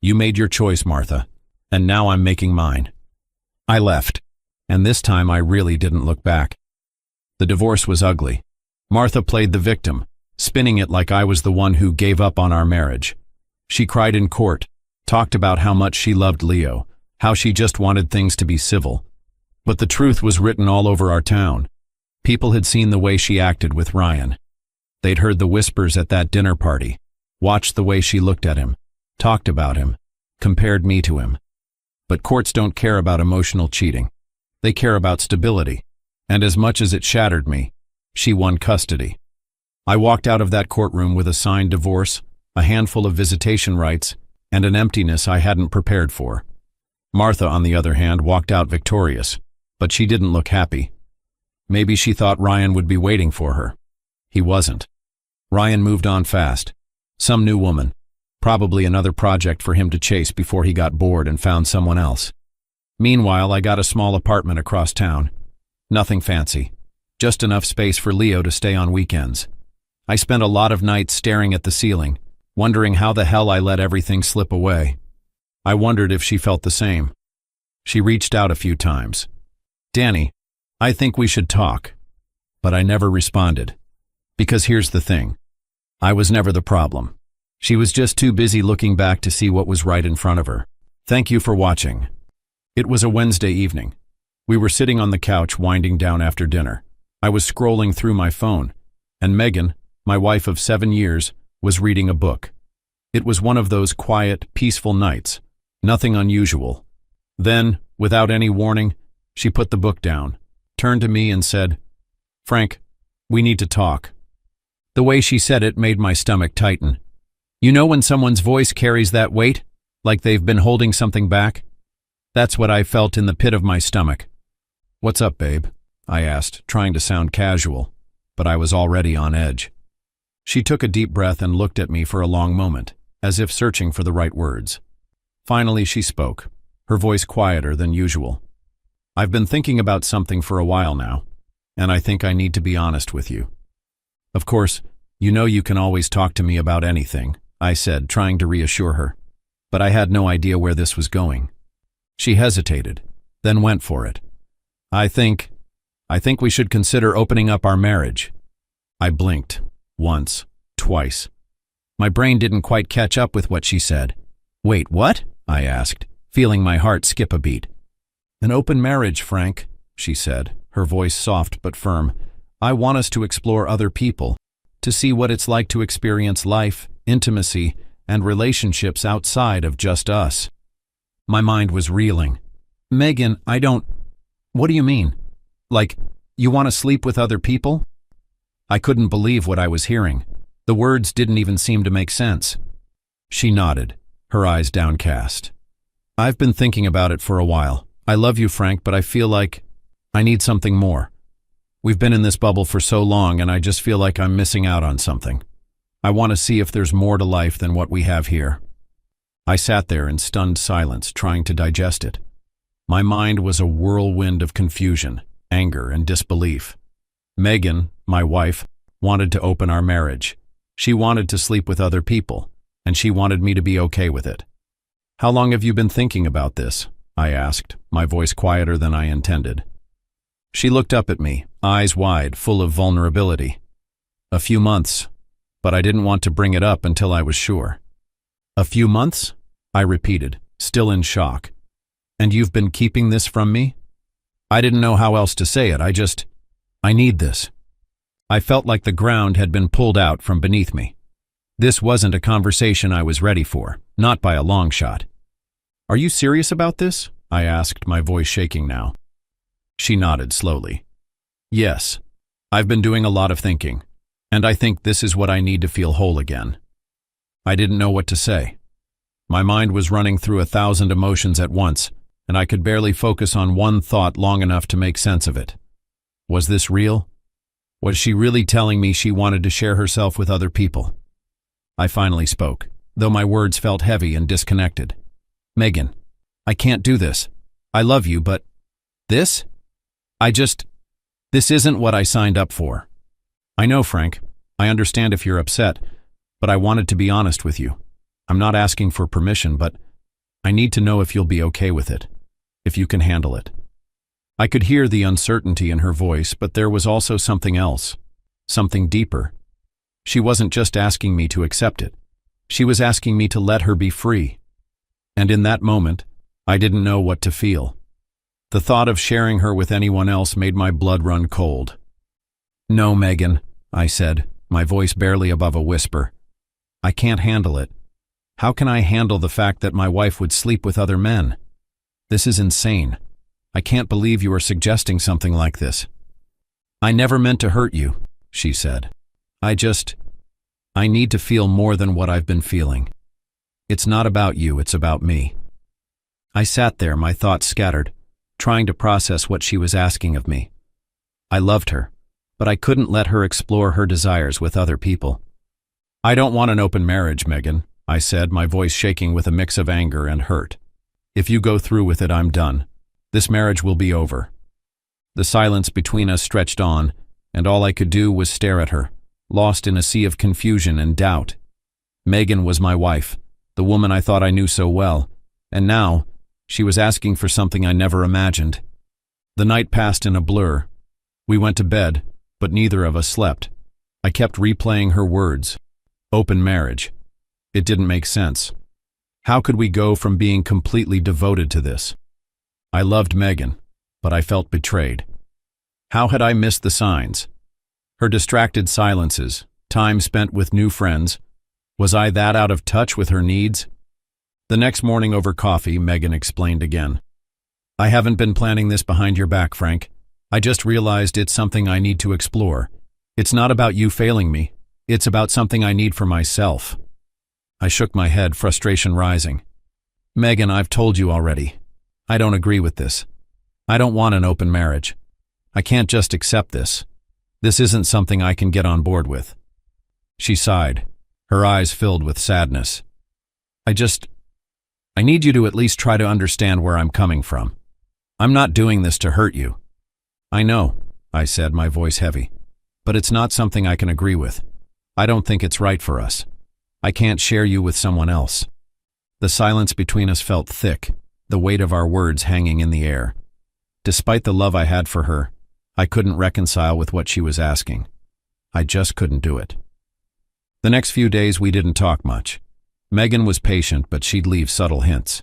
"You made your choice, Martha, and now I'm making mine." I left, and this time I really didn't look back. The divorce was ugly. Martha played the victim, spinning it like I was the one who gave up on our marriage. She cried in court, talked about how much she loved Leo, how she just wanted things to be civil. But the truth was written all over our town. People had seen the way she acted with Ryan. They'd heard the whispers at that dinner party, watched the way she looked at him, talked about him, compared me to him. But courts don't care about emotional cheating. They care about stability. And as much as it shattered me, she won custody. I walked out of that courtroom with a signed divorce, a handful of visitation rights, and an emptiness I hadn't prepared for. Martha, on the other hand, walked out victorious, but she didn't look happy. Maybe she thought Ryan would be waiting for her. He wasn't. Ryan moved on fast. Some new woman. Probably another project for him to chase before he got bored and found someone else. Meanwhile, I got a small apartment across town. Nothing fancy. Just enough space for Leo to stay on weekends. I spent a lot of nights staring at the ceiling, wondering how the hell I let everything slip away. I wondered if she felt the same. She reached out a few times. "Danny, I think we should talk." But I never responded. Because here's the thing. I was never the problem. She was just too busy looking back to see what was right in front of her. Thank you for watching. It was a Wednesday evening. We were sitting on the couch winding down after dinner. I was scrolling through my phone, and Megan, my wife of 7 years, was reading a book. It was one of those quiet, peaceful nights. Nothing unusual. Then, without any warning, she put the book down, turned to me and said, "Frank, we need to talk." The way she said it made my stomach tighten. You know when someone's voice carries that weight, like they've been holding something back? That's what I felt in the pit of my stomach. "What's up, babe?" I asked, trying to sound casual, but I was already on edge. She took a deep breath and looked at me for a long moment, as if searching for the right words. Finally, she spoke, her voice quieter than usual. "I've been thinking about something for a while now, and I think I need to be honest with you." "Of course, you know you can always talk to me about anything," I said, trying to reassure her. But I had no idea where this was going. She hesitated, then went for it. I think we should consider opening up our marriage." I blinked. Once. Twice. My brain didn't quite catch up with what she said. "Wait, what?" I asked, feeling my heart skip a beat. "An open marriage, Frank," she said, her voice soft but firm. "I want us to explore other people, to see what it's like to experience life, intimacy, and relationships outside of just us." My mind was reeling. "Megan, What do you mean? Like, you want to sleep with other people?" I couldn't believe what I was hearing. The words didn't even seem to make sense. She nodded, her eyes downcast. "I've been thinking about it for a while. I love you, Frank, but I feel like I need something more. We've been in this bubble for so long, and I just feel like I'm missing out on something. I want to see if there's more to life than what we have here." I sat there in stunned silence, trying to digest it. My mind was a whirlwind of confusion, anger, and disbelief. Megan, my wife, wanted to open our marriage. She wanted to sleep with other people, and she wanted me to be okay with it. "How long have you been thinking about this?" I asked, my voice quieter than I intended. She looked up at me, eyes wide, full of vulnerability. "A few months, but I didn't want to bring it up until I was sure." "A few months?" I repeated, still in shock. "And you've been keeping this from me?" I didn't know how else to say it. I need this. I felt like the ground had been pulled out from beneath me. This wasn't a conversation I was ready for, not by a long shot. "Are you serious about this?" I asked, my voice shaking now. She nodded slowly. "Yes, I've been doing a lot of thinking, and I think this is what I need to feel whole again." I didn't know what to say. My mind was running through 1,000 emotions at once, and I could barely focus on one thought long enough to make sense of it. Was this real? Was she really telling me she wanted to share herself with other people? I finally spoke, though my words felt heavy and disconnected. "Megan, I can't do this. I love you, but this? This isn't what I signed up for." "I know, Frank. I understand if you're upset, but I wanted to be honest with you. I'm not asking for permission, but I need to know if you'll be okay with it, if you can handle it." I could hear the uncertainty in her voice, but there was also something else, something deeper. She wasn't just asking me to accept it. She was asking me to let her be free. And in that moment, I didn't know what to feel. The thought of sharing her with anyone else made my blood run cold. "No, Megan," I said, my voice barely above a whisper. "I can't handle it. How can I handle the fact that my wife would sleep with other men? This is insane. I can't believe you are suggesting something like this." "I never meant to hurt you," she said. I need to feel more than what I've been feeling." It's not about you, it's about me. I sat there, my thoughts scattered, trying to process what she was asking of me. I loved her, but I couldn't let her explore her desires with other people. I don't want an open marriage, Megan, I said, my voice shaking with a mix of anger and hurt. If you go through with it, I'm done. This marriage will be over. The silence between us stretched on, and all I could do was stare at her, lost in a sea of confusion and doubt. Megan was my wife, the woman I thought I knew so well, and now she was asking for something I never imagined. The night passed in a blur. We went to bed, but neither of us slept. I kept replaying her words. Open marriage. It didn't make sense. How could we go from being completely devoted to this? I loved Megan, but I felt betrayed. How had I missed the signs? Her distracted silences, time spent with new friends. Was I that out of touch with her needs? The next morning over coffee, Megan explained again. I haven't been planning this behind your back, Frank. I just realized it's something I need to explore. It's not about you failing me. It's about something I need for myself. I shook my head, frustration rising. Megan, I've told you already. I don't agree with this. I don't want an open marriage. I can't just accept this. This isn't something I can get on board with. She sighed, her eyes filled with sadness. I need you to at least try to understand where I'm coming from. I'm not doing this to hurt you. I know, I said, my voice heavy, but it's not something I can agree with. I don't think it's right for us. I can't share you with someone else. The silence between us felt thick, the weight of our words hanging in the air. Despite the love I had for her, I couldn't reconcile with what she was asking. I just couldn't do it. The next few days we didn't talk much. Megan was patient, but she'd leave subtle hints.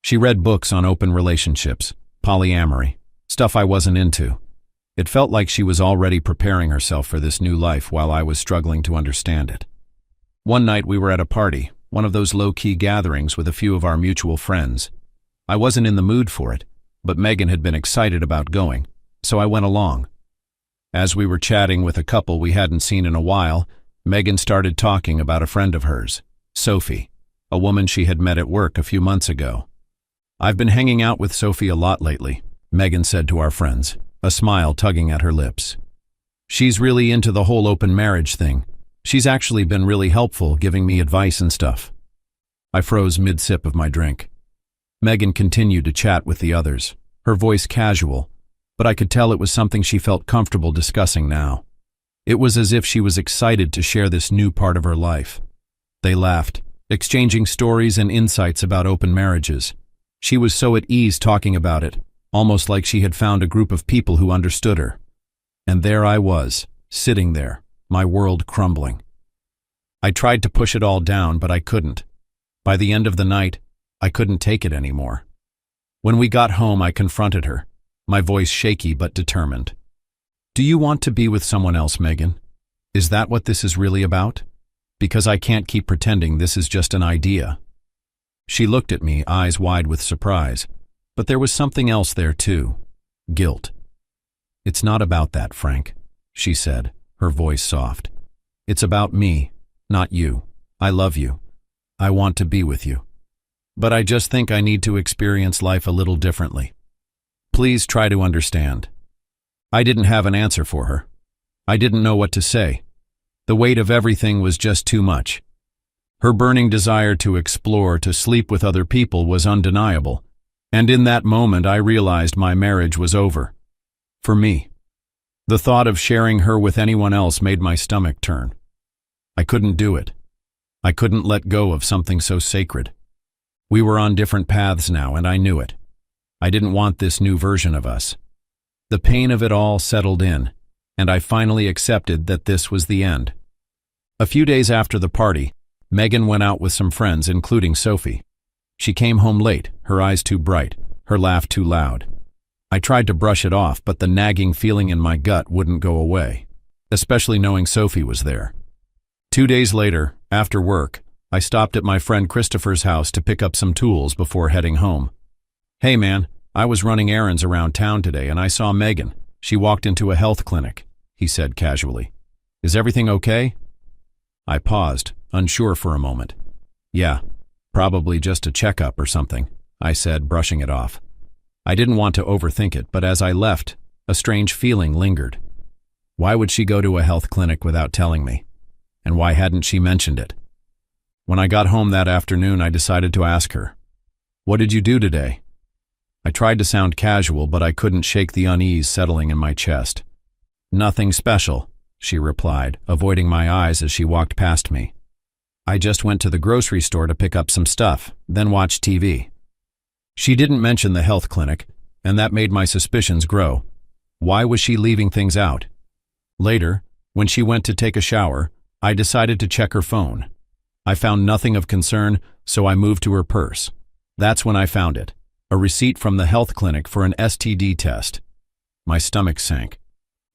She read books on open relationships, polyamory, stuff I wasn't into. It felt like she was already preparing herself for this new life while I was struggling to understand it. One night we were at a party, one of those low-key gatherings with a few of our mutual friends. I wasn't in the mood for it, but Megan had been excited about going, so I went along. As we were chatting with a couple we hadn't seen in a while, Megan started talking about a friend of hers, Sophie, a woman she had met at work a few months ago. I've been hanging out with Sophie a lot lately, Megan said to our friends, a smile tugging at her lips. She's really into the whole open marriage thing. She's actually been really helpful, giving me advice and stuff. I froze mid-sip of my drink. Megan continued to chat with the others, her voice casual, but I could tell it was something she felt comfortable discussing now. It was as if she was excited to share this new part of her life. They laughed, exchanging stories and insights about open marriages. She was so at ease talking about it, almost like she had found a group of people who understood her. And there I was, sitting there, my world crumbling. I tried to push it all down, but I couldn't. By the end of the night, I couldn't take it anymore. When we got home, I confronted her, my voice shaky but determined. Do you want to be with someone else, Megan? Is that what this is really about? Because I can't keep pretending this is just an idea. She looked at me, eyes wide with surprise, but there was something else there too, guilt. It's not about that, Frank, she said, her voice soft. It's about me, not you. I love you. I want to be with you. But I just think I need to experience life a little differently. Please try to understand. I didn't have an answer for her. I didn't know what to say. The weight of everything was just too much. Her burning desire to explore, to sleep with other people was undeniable, and in that moment I realized my marriage was over. For me. The thought of sharing her with anyone else made my stomach turn. I couldn't do it. I couldn't let go of something so sacred. We were on different paths now, and I knew it. I didn't want this new version of us. The pain of it all settled in, and I finally accepted that this was the end. A few days after the party, Megan went out with some friends, including Sophie. She came home late, her eyes too bright, her laugh too loud. I tried to brush it off, but the nagging feeling in my gut wouldn't go away, especially knowing Sophie was there. 2 days later, after work, I stopped at my friend Christopher's house to pick up some tools before heading home. Hey man, I was running errands around town today and I saw Megan. She walked into a health clinic, he said casually. Is everything okay? I paused, unsure for a moment. Yeah, Probably just a checkup or something, I said, brushing it off. I didn't want to overthink it, but as I left, a strange feeling lingered. Why would she go to a health clinic without telling me? And why hadn't she mentioned it? When I got home that afternoon, I decided to ask her, "What did you do today?" I tried to sound casual, but I couldn't shake the unease settling in my chest. "Nothing special," she replied, avoiding my eyes as she walked past me. "I just went to the grocery store to pick up some stuff, then watched TV." She didn't mention the health clinic, and that made my suspicions grow. Why was she leaving things out? Later, when she went to take a shower, I decided to check her phone. I found nothing of concern, so I moved to her purse. That's when I found it, a receipt from the health clinic for an STD test. My stomach sank.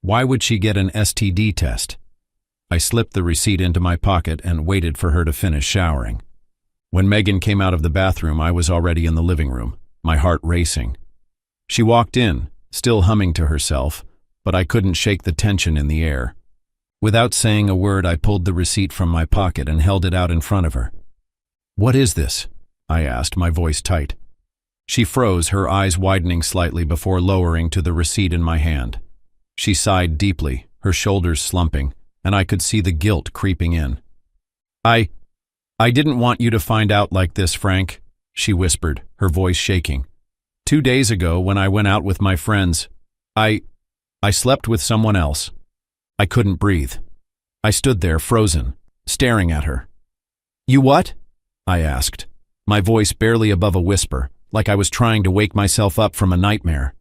Why would she get an STD test? I slipped the receipt into my pocket and waited for her to finish showering. When Megan came out of the bathroom, I was already in the living room, my heart racing. She walked in, still humming to herself, but I couldn't shake the tension in the air. Without saying a word, I pulled the receipt from my pocket and held it out in front of her. "What is this?" I asked, my voice tight. She froze, her eyes widening slightly before lowering to the receipt in my hand. She sighed deeply, her shoulders slumping, and I could see the guilt creeping in. I didn't want you to find out like this, Frank," she whispered, her voice shaking. "2 days ago, when I went out with my friends, I slept with someone else." I couldn't breathe. I stood there, frozen, staring at her. "You what?" I asked, my voice barely above a whisper, like I was trying to wake myself up from a nightmare.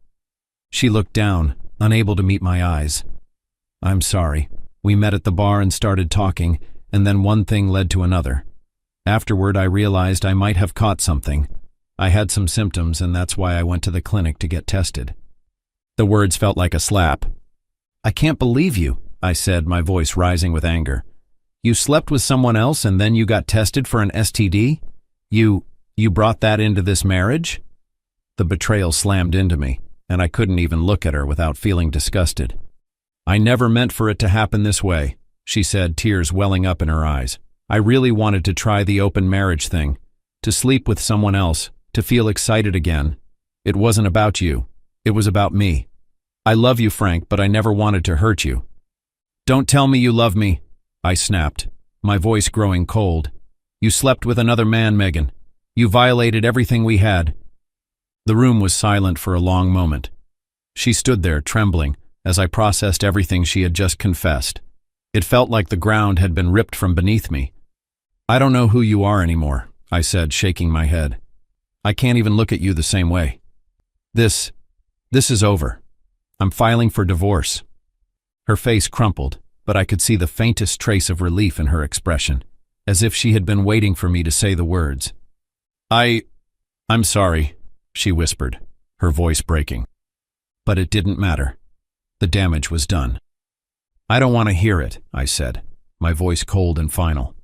She looked down, unable to meet my eyes. "I'm sorry. We met at the bar and started talking, and then one thing led to another. Afterward, I realized I might have caught something. I had some symptoms, and that's why I went to the clinic to get tested." The words felt like a slap. "I can't believe you," I said, my voice rising with anger. "You slept with someone else and then you got tested for an STD? You brought that into this marriage?" The betrayal slammed into me, and I couldn't even look at her without feeling disgusted. "I never meant for it to happen this way," she said, tears welling up in her eyes. "I really wanted to try the open marriage thing, to sleep with someone else, to feel excited again. It wasn't about you. It was about me. I love you, Frank, but I never wanted to hurt you." "Don't tell me you love me," I snapped, my voice growing cold. "You slept with another man, Megan. You violated everything we had." The room was silent for a long moment. She stood there, trembling, as I processed everything she had just confessed. It felt like the ground had been ripped from beneath me. "I don't know who you are anymore," I said, shaking my head. "I can't even look at you the same way. This is over. I'm filing for divorce." Her face crumpled, but I could see the faintest trace of relief in her expression, as if she had been waiting for me to say the words. I'm sorry," she whispered, her voice breaking. But it didn't matter. The damage was done. "I don't want to hear it," I said, my voice cold and final.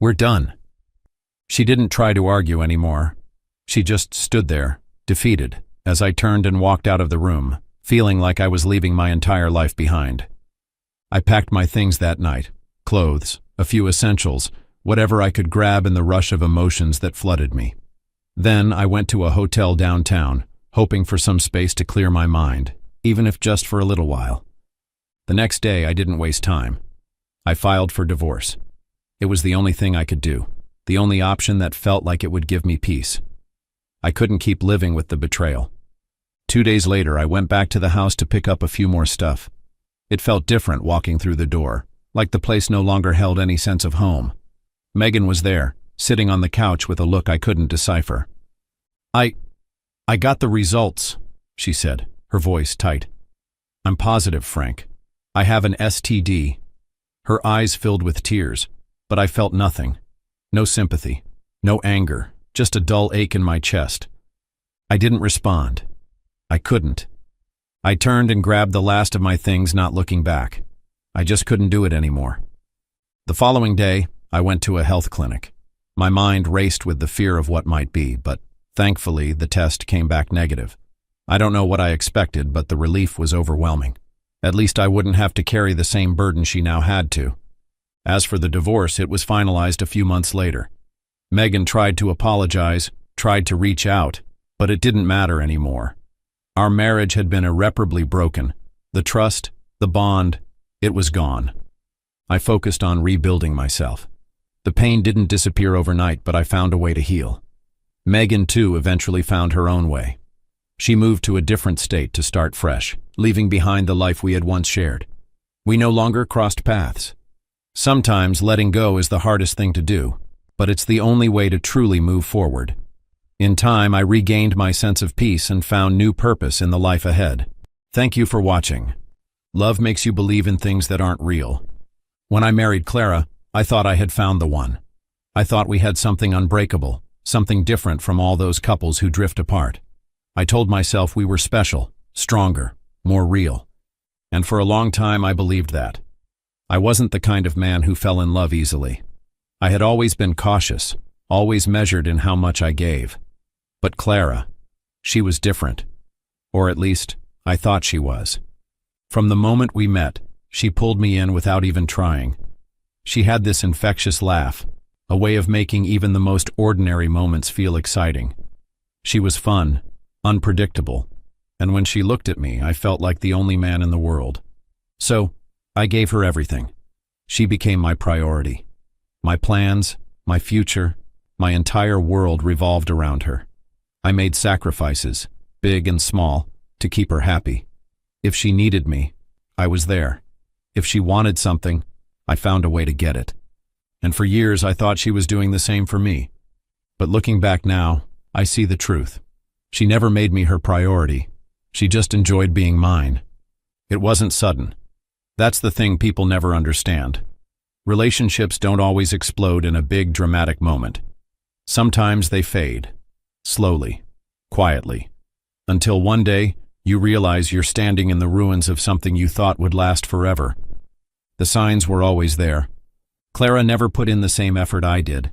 "We're done." She didn't try to argue anymore. She just stood there, defeated, as I turned and walked out of the room, feeling like I was leaving my entire life behind. I packed my things that night, clothes, a few essentials, whatever I could grab in the rush of emotions that flooded me. Then I went to a hotel downtown, hoping for some space to clear my mind, even if just for a little while. The next day, I didn't waste time. I filed for divorce. It was the only thing I could do, the only option that felt like it would give me peace. I couldn't keep living with the betrayal. 2 days later, I went back to the house to pick up a few more stuff. It felt different walking through the door, like the place no longer held any sense of home. Megan was there, sitting on the couch with a look I couldn't decipher. I got the results," she said, her voice tight. "I'm positive, Frank. I have an STD." Her eyes filled with tears, but I felt nothing. No sympathy, no anger, just a dull ache in my chest. I didn't respond. I couldn't. I turned and grabbed the last of my things, not looking back. I just couldn't do it anymore. The following day, I went to a health clinic. My mind raced with the fear of what might be, but thankfully the test came back negative. I don't know what I expected, but the relief was overwhelming. At least I wouldn't have to carry the same burden she now had to. As for the divorce, it was finalized a few months later. Megan tried to apologize, tried to reach out, but it didn't matter anymore. Our marriage had been irreparably broken. The trust, the bond, it was gone. I focused on rebuilding myself. The pain didn't disappear overnight, but I found a way to heal. Megan, too, eventually found her own way. She moved to a different state to start fresh, leaving behind the life we had once shared. We no longer crossed paths. Sometimes letting go is the hardest thing to do, but it's the only way to truly move forward. In time, I regained my sense of peace and found new purpose in the life ahead. Thank you for watching. Love makes you believe in things that aren't real. When I married Clara, I thought I had found the one. I thought we had something unbreakable, something different from all those couples who drift apart. I told myself we were special, stronger, more real. And for a long time I believed that. I wasn't the kind of man who fell in love easily. I had always been cautious, always measured in how much I gave. But Clara, she was different. Or at least, I thought she was. From the moment we met, she pulled me in without even trying. She had this infectious laugh, a way of making even the most ordinary moments feel exciting. She was fun, unpredictable, and when she looked at me, I felt like the only man in the world. So, I gave her everything. She became my priority. My plans, my future, my entire world revolved around her. I made sacrifices, big and small, to keep her happy. If she needed me, I was there. If she wanted something, I found a way to get it. And for years I thought she was doing the same for me. But looking back now, I see the truth. She never made me her priority. She just enjoyed being mine. It wasn't sudden. That's the thing people never understand. Relationships don't always explode in a big dramatic moment. Sometimes they fade, slowly, quietly, until one day you realize you're standing in the ruins of something you thought would last forever. The signs were always there. Clara never put in the same effort I did.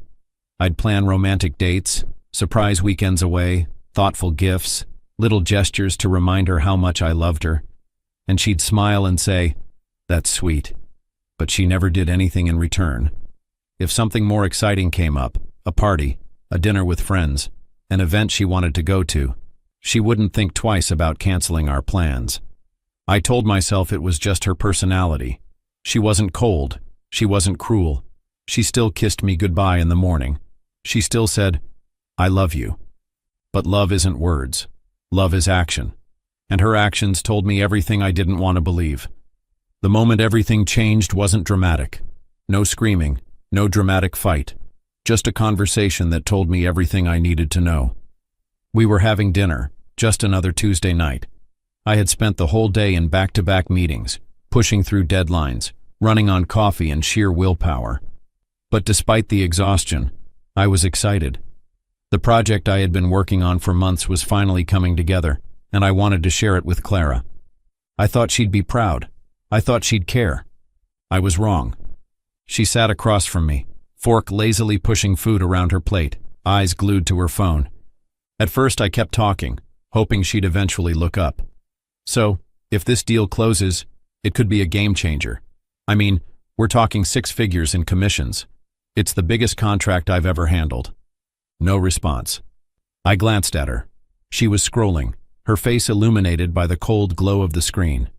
I'd plan romantic dates, surprise weekends away, thoughtful gifts, little gestures to remind her how much I loved her. And she'd smile and say, "That's sweet." But she never did anything in return. If something more exciting came up, a party, a dinner with friends, an event she wanted to go to, she wouldn't think twice about canceling our plans. I told myself it was just her personality. She wasn't cold. She wasn't cruel. She still kissed me goodbye in the morning. She still said, "I love you." But love isn't words. Love is action. And her actions told me everything I didn't want to believe. The moment everything changed wasn't dramatic. No screaming, no dramatic fight. Just a conversation that told me everything I needed to know. We were having dinner, just another Tuesday night. I had spent the whole day in back-to-back meetings, pushing through deadlines, running on coffee and sheer willpower. But despite the exhaustion, I was excited. The project I had been working on for months was finally coming together, and I wanted to share it with Clara. I thought she'd be proud. I thought she'd care. I was wrong. She sat across from me, fork lazily pushing food around her plate, eyes glued to her phone. At first I kept talking, hoping she'd eventually look up. So, if this deal closes, it could be a game changer. I mean, we're talking 6 figures in commissions. It's the biggest contract I've ever handled. No response. I glanced at her. She was scrolling, her face illuminated by the cold glow of the screen.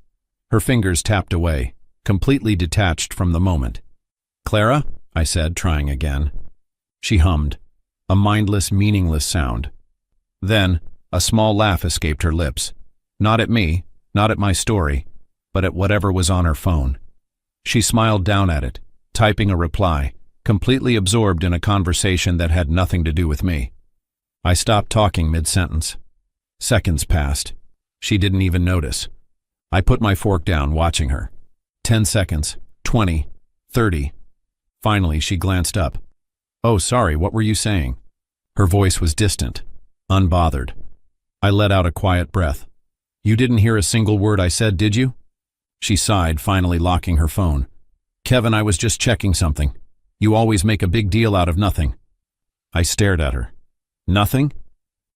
Her fingers tapped away, completely detached from the moment. "Clara?" I said, trying again. She hummed, a mindless, meaningless sound. Then, a small laugh escaped her lips. Not at me, not at my story, but at whatever was on her phone. She smiled down at it, typing a reply, completely absorbed in a conversation that had nothing to do with me. I stopped talking mid-sentence. Seconds passed. She didn't even notice. I put my fork down, watching her. 10 seconds, 20, 30. Finally, she glanced up. "Oh, sorry, what were you saying?" Her voice was distant, unbothered. I let out a quiet breath. "You didn't hear a single word I said, did you?" She sighed, finally locking her phone. "Kevin, I was just checking something. You always make a big deal out of nothing." I stared at her. "Nothing?"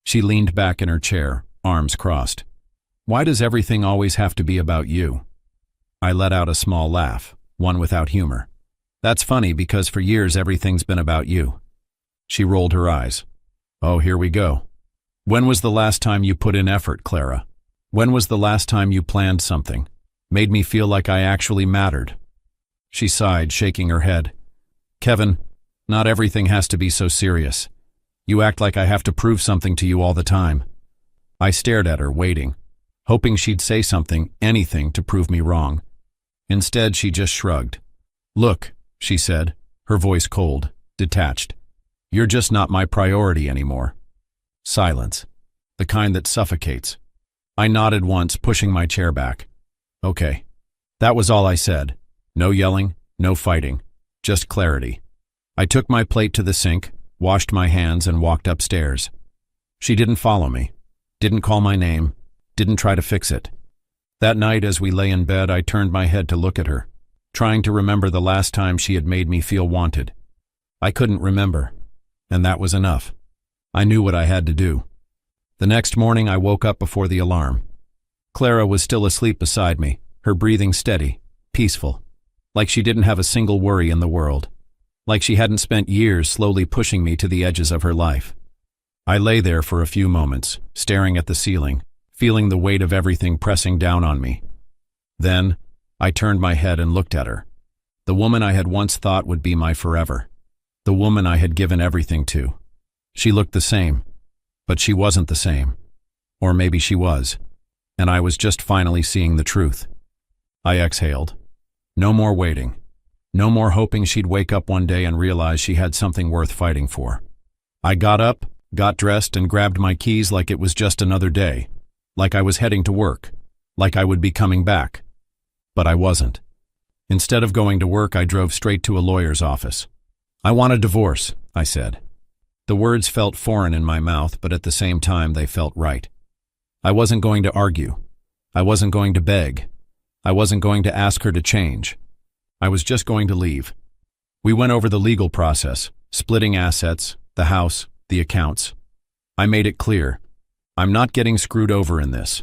She leaned back in her chair, arms crossed. "Why does everything always have to be about you?" I let out a small laugh, one without humor. "That's funny because for years everything's been about you." She rolled her eyes. Oh, here we go. When was the last time you put in effort, Clara? When was the last time you planned something? Made me feel like I actually mattered. She sighed, shaking her head. Kevin, not everything has to be so serious. You act like I have to prove something to you all the time. I stared at her, waiting, hoping she'd say something, anything, to prove me wrong. Instead, she just shrugged. Look, she said, her voice cold, detached. You're just not my priority anymore. Silence. The kind that suffocates. I nodded once, pushing my chair back. Okay. That was all I said. No yelling, no fighting. Just clarity. I took my plate to the sink, washed my hands, and walked upstairs. She didn't follow me. Didn't call my name. Didn't try to fix it. That night, as we lay in bed, I turned my head to look at her, trying to remember the last time she had made me feel wanted. I couldn't remember, and that was enough. I knew what I had to do. The next morning, I woke up before the alarm. Clara was still asleep beside me, her breathing steady, peaceful, like she didn't have a single worry in the world, like she hadn't spent years slowly pushing me to the edges of her life. I lay there for a few moments, staring at the ceiling, feeling the weight of everything pressing down on me. Then, I turned my head and looked at her. The woman I had once thought would be my forever. The woman I had given everything to. She looked the same, but she wasn't the same. Or maybe she was, and I was just finally seeing the truth. I exhaled. No more waiting. No more hoping she'd wake up one day and realize she had something worth fighting for. I got up, got dressed, and grabbed my keys like it was just another day, like I was heading to work, like I would be coming back. But I wasn't. Instead of going to work, I drove straight to a lawyer's office. I want a divorce, I said. The words felt foreign in my mouth, but at the same time they felt right. I wasn't going to argue. I wasn't going to beg. I wasn't going to ask her to change. I was just going to leave. We went over the legal process, splitting assets, the house, the accounts. I made it clear. I'm not getting screwed over in this.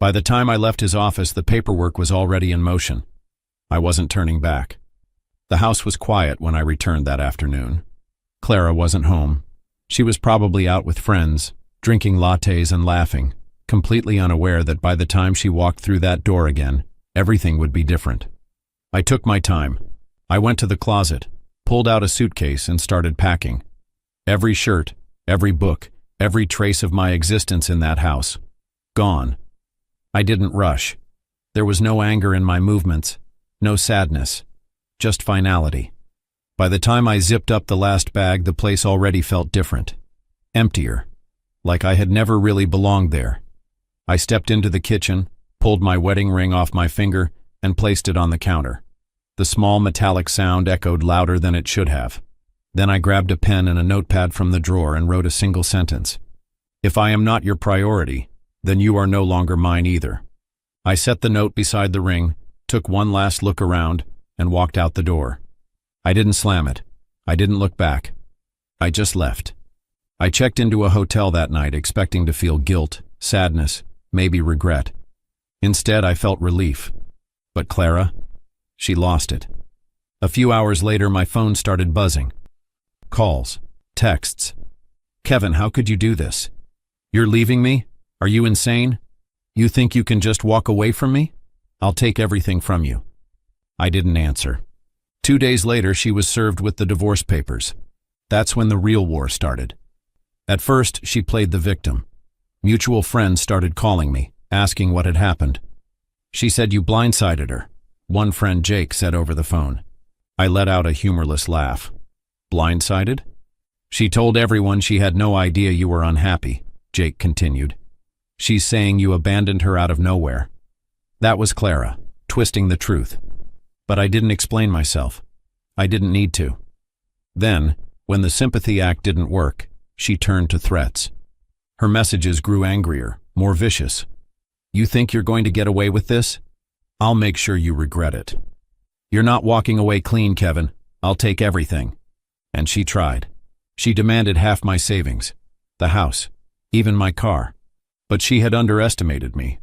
By the time I left his office, the paperwork was already in motion. I wasn't turning back. The house was quiet when I returned that afternoon. Clara wasn't home. She was probably out with friends, drinking lattes and laughing, completely unaware that by the time she walked through that door again, everything would be different. I took my time. I went to the closet, pulled out a suitcase, and started packing. Every shirt, every book, every trace of my existence in that house. Gone. I didn't rush. There was no anger in my movements, no sadness, just finality. By the time I zipped up the last bag, the place already felt different. Emptier. Like I had never really belonged there. I stepped into the kitchen, pulled my wedding ring off my finger, and placed it on the counter. The small metallic sound echoed louder than it should have. Then I grabbed a pen and a notepad from the drawer and wrote a single sentence. If I am not your priority, then you are no longer mine either. I set the note beside the ring, took one last look around, and walked out the door. I didn't slam it. I didn't look back. I just left. I checked into a hotel that night expecting to feel guilt, sadness, maybe regret. Instead, I felt relief. But Clara? She lost it. A few hours later, my phone started buzzing. Calls, texts. Kevin, how could you do this? You're leaving me? Are you insane? You think you can just walk away from me? I'll take everything from you. I didn't answer. 2 days later, she was served with the divorce papers. That's when the real war started. At first, she played the victim. Mutual friends started calling me, asking what had happened. She said you blindsided her, one friend Jake said over the phone. I let out a humorless laugh. Blindsided? She told everyone she had no idea you were unhappy, Jake continued. She's saying you abandoned her out of nowhere. That was Clara, twisting the truth. But I didn't explain myself. I didn't need to. Then, when the sympathy act didn't work, she turned to threats. Her messages grew angrier, more vicious. You think you're going to get away with this? I'll make sure you regret it. You're not walking away clean, Kevin. I'll take everything. And she tried. She demanded half my savings, the house, even my car. But she had underestimated me.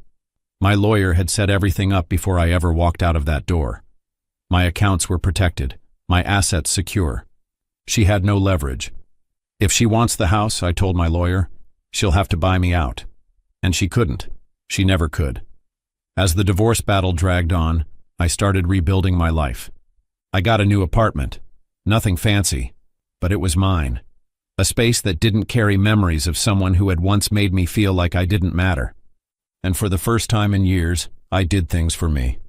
My lawyer had set everything up before I ever walked out of that door. My accounts were protected, my assets secure. She had no leverage. If she wants the house, I told my lawyer, she'll have to buy me out. And she couldn't. She never could. As the divorce battle dragged on, I started rebuilding my life. I got a new apartment. Nothing fancy, but it was mine. A space that didn't carry memories of someone who had once made me feel like I didn't matter. And for the first time in years, I did things for me.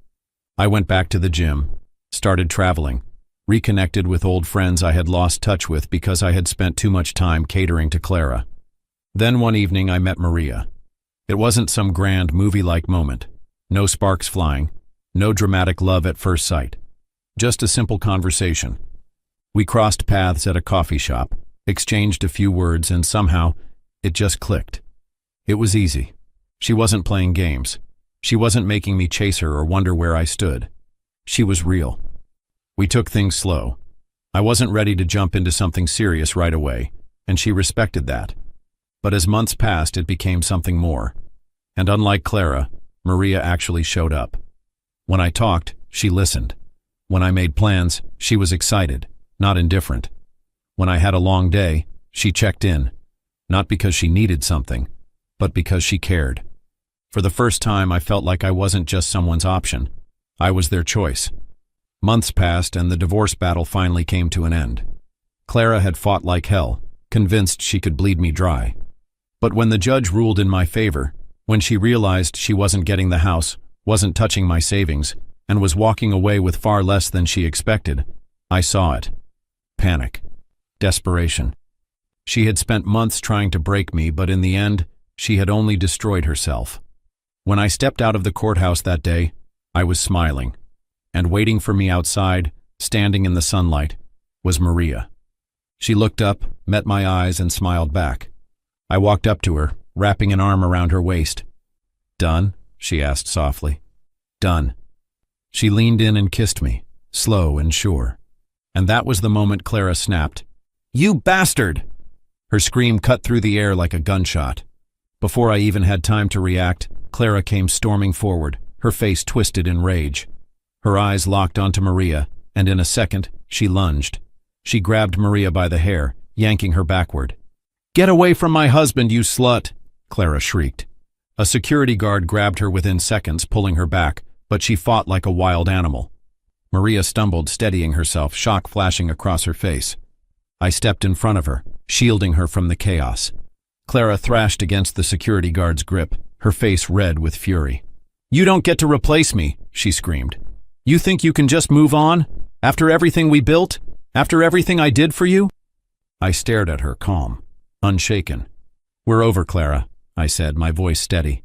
I went back to the gym, started traveling, reconnected with old friends I had lost touch with because I had spent too much time catering to Clara. Then one evening I met Maria. It wasn't some grand movie-like moment. No sparks flying, no dramatic love at first sight. Just a simple conversation. We crossed paths at a coffee shop, exchanged a few words, and somehow, it just clicked. It was easy. She wasn't playing games. She wasn't making me chase her or wonder where I stood. She was real. We took things slow. I wasn't ready to jump into something serious right away, and she respected that. But as months passed, it became something more. And unlike Clara, Maria actually showed up. When I talked, she listened. When I made plans, she was excited, not indifferent. When I had a long day, she checked in, not because she needed something, but because she cared. For the first time, I felt like I wasn't just someone's option. I was their choice. Months passed and the divorce battle finally came to an end. Clara had fought like hell, convinced she could bleed me dry. But when the judge ruled in my favor, when she realized she wasn't getting the house, wasn't touching my savings, and was walking away with far less than she expected, I saw it. Panic. Desperation. She had spent months trying to break me, but in the end, she had only destroyed herself. When I stepped out of the courthouse that day, I was smiling. And waiting for me outside, standing in the sunlight, was Maria. She looked up, met my eyes, and smiled back. I walked up to her, wrapping an arm around her waist. "Done?" she asked softly. "Done." She leaned in and kissed me, slow and sure. And that was the moment Clara snapped. "You bastard!" Her scream cut through the air like a gunshot. Before I even had time to react, Clara came storming forward, her face twisted in rage. Her eyes locked onto Maria, and in a second, she lunged. She grabbed Maria by the hair, yanking her backward. "Get away from my husband, you slut!" Clara shrieked. A security guard grabbed her within seconds, pulling her back, but she fought like a wild animal. Maria stumbled, steadying herself, shock flashing across her face. I stepped in front of her, shielding her from the chaos. Clara thrashed against the security guard's grip, her face red with fury. "You don't get to replace me," she screamed. "You think you can just move on? After everything we built? After everything I did for you?" I stared at her, calm, unshaken. "We're over, Clara," I said, my voice steady.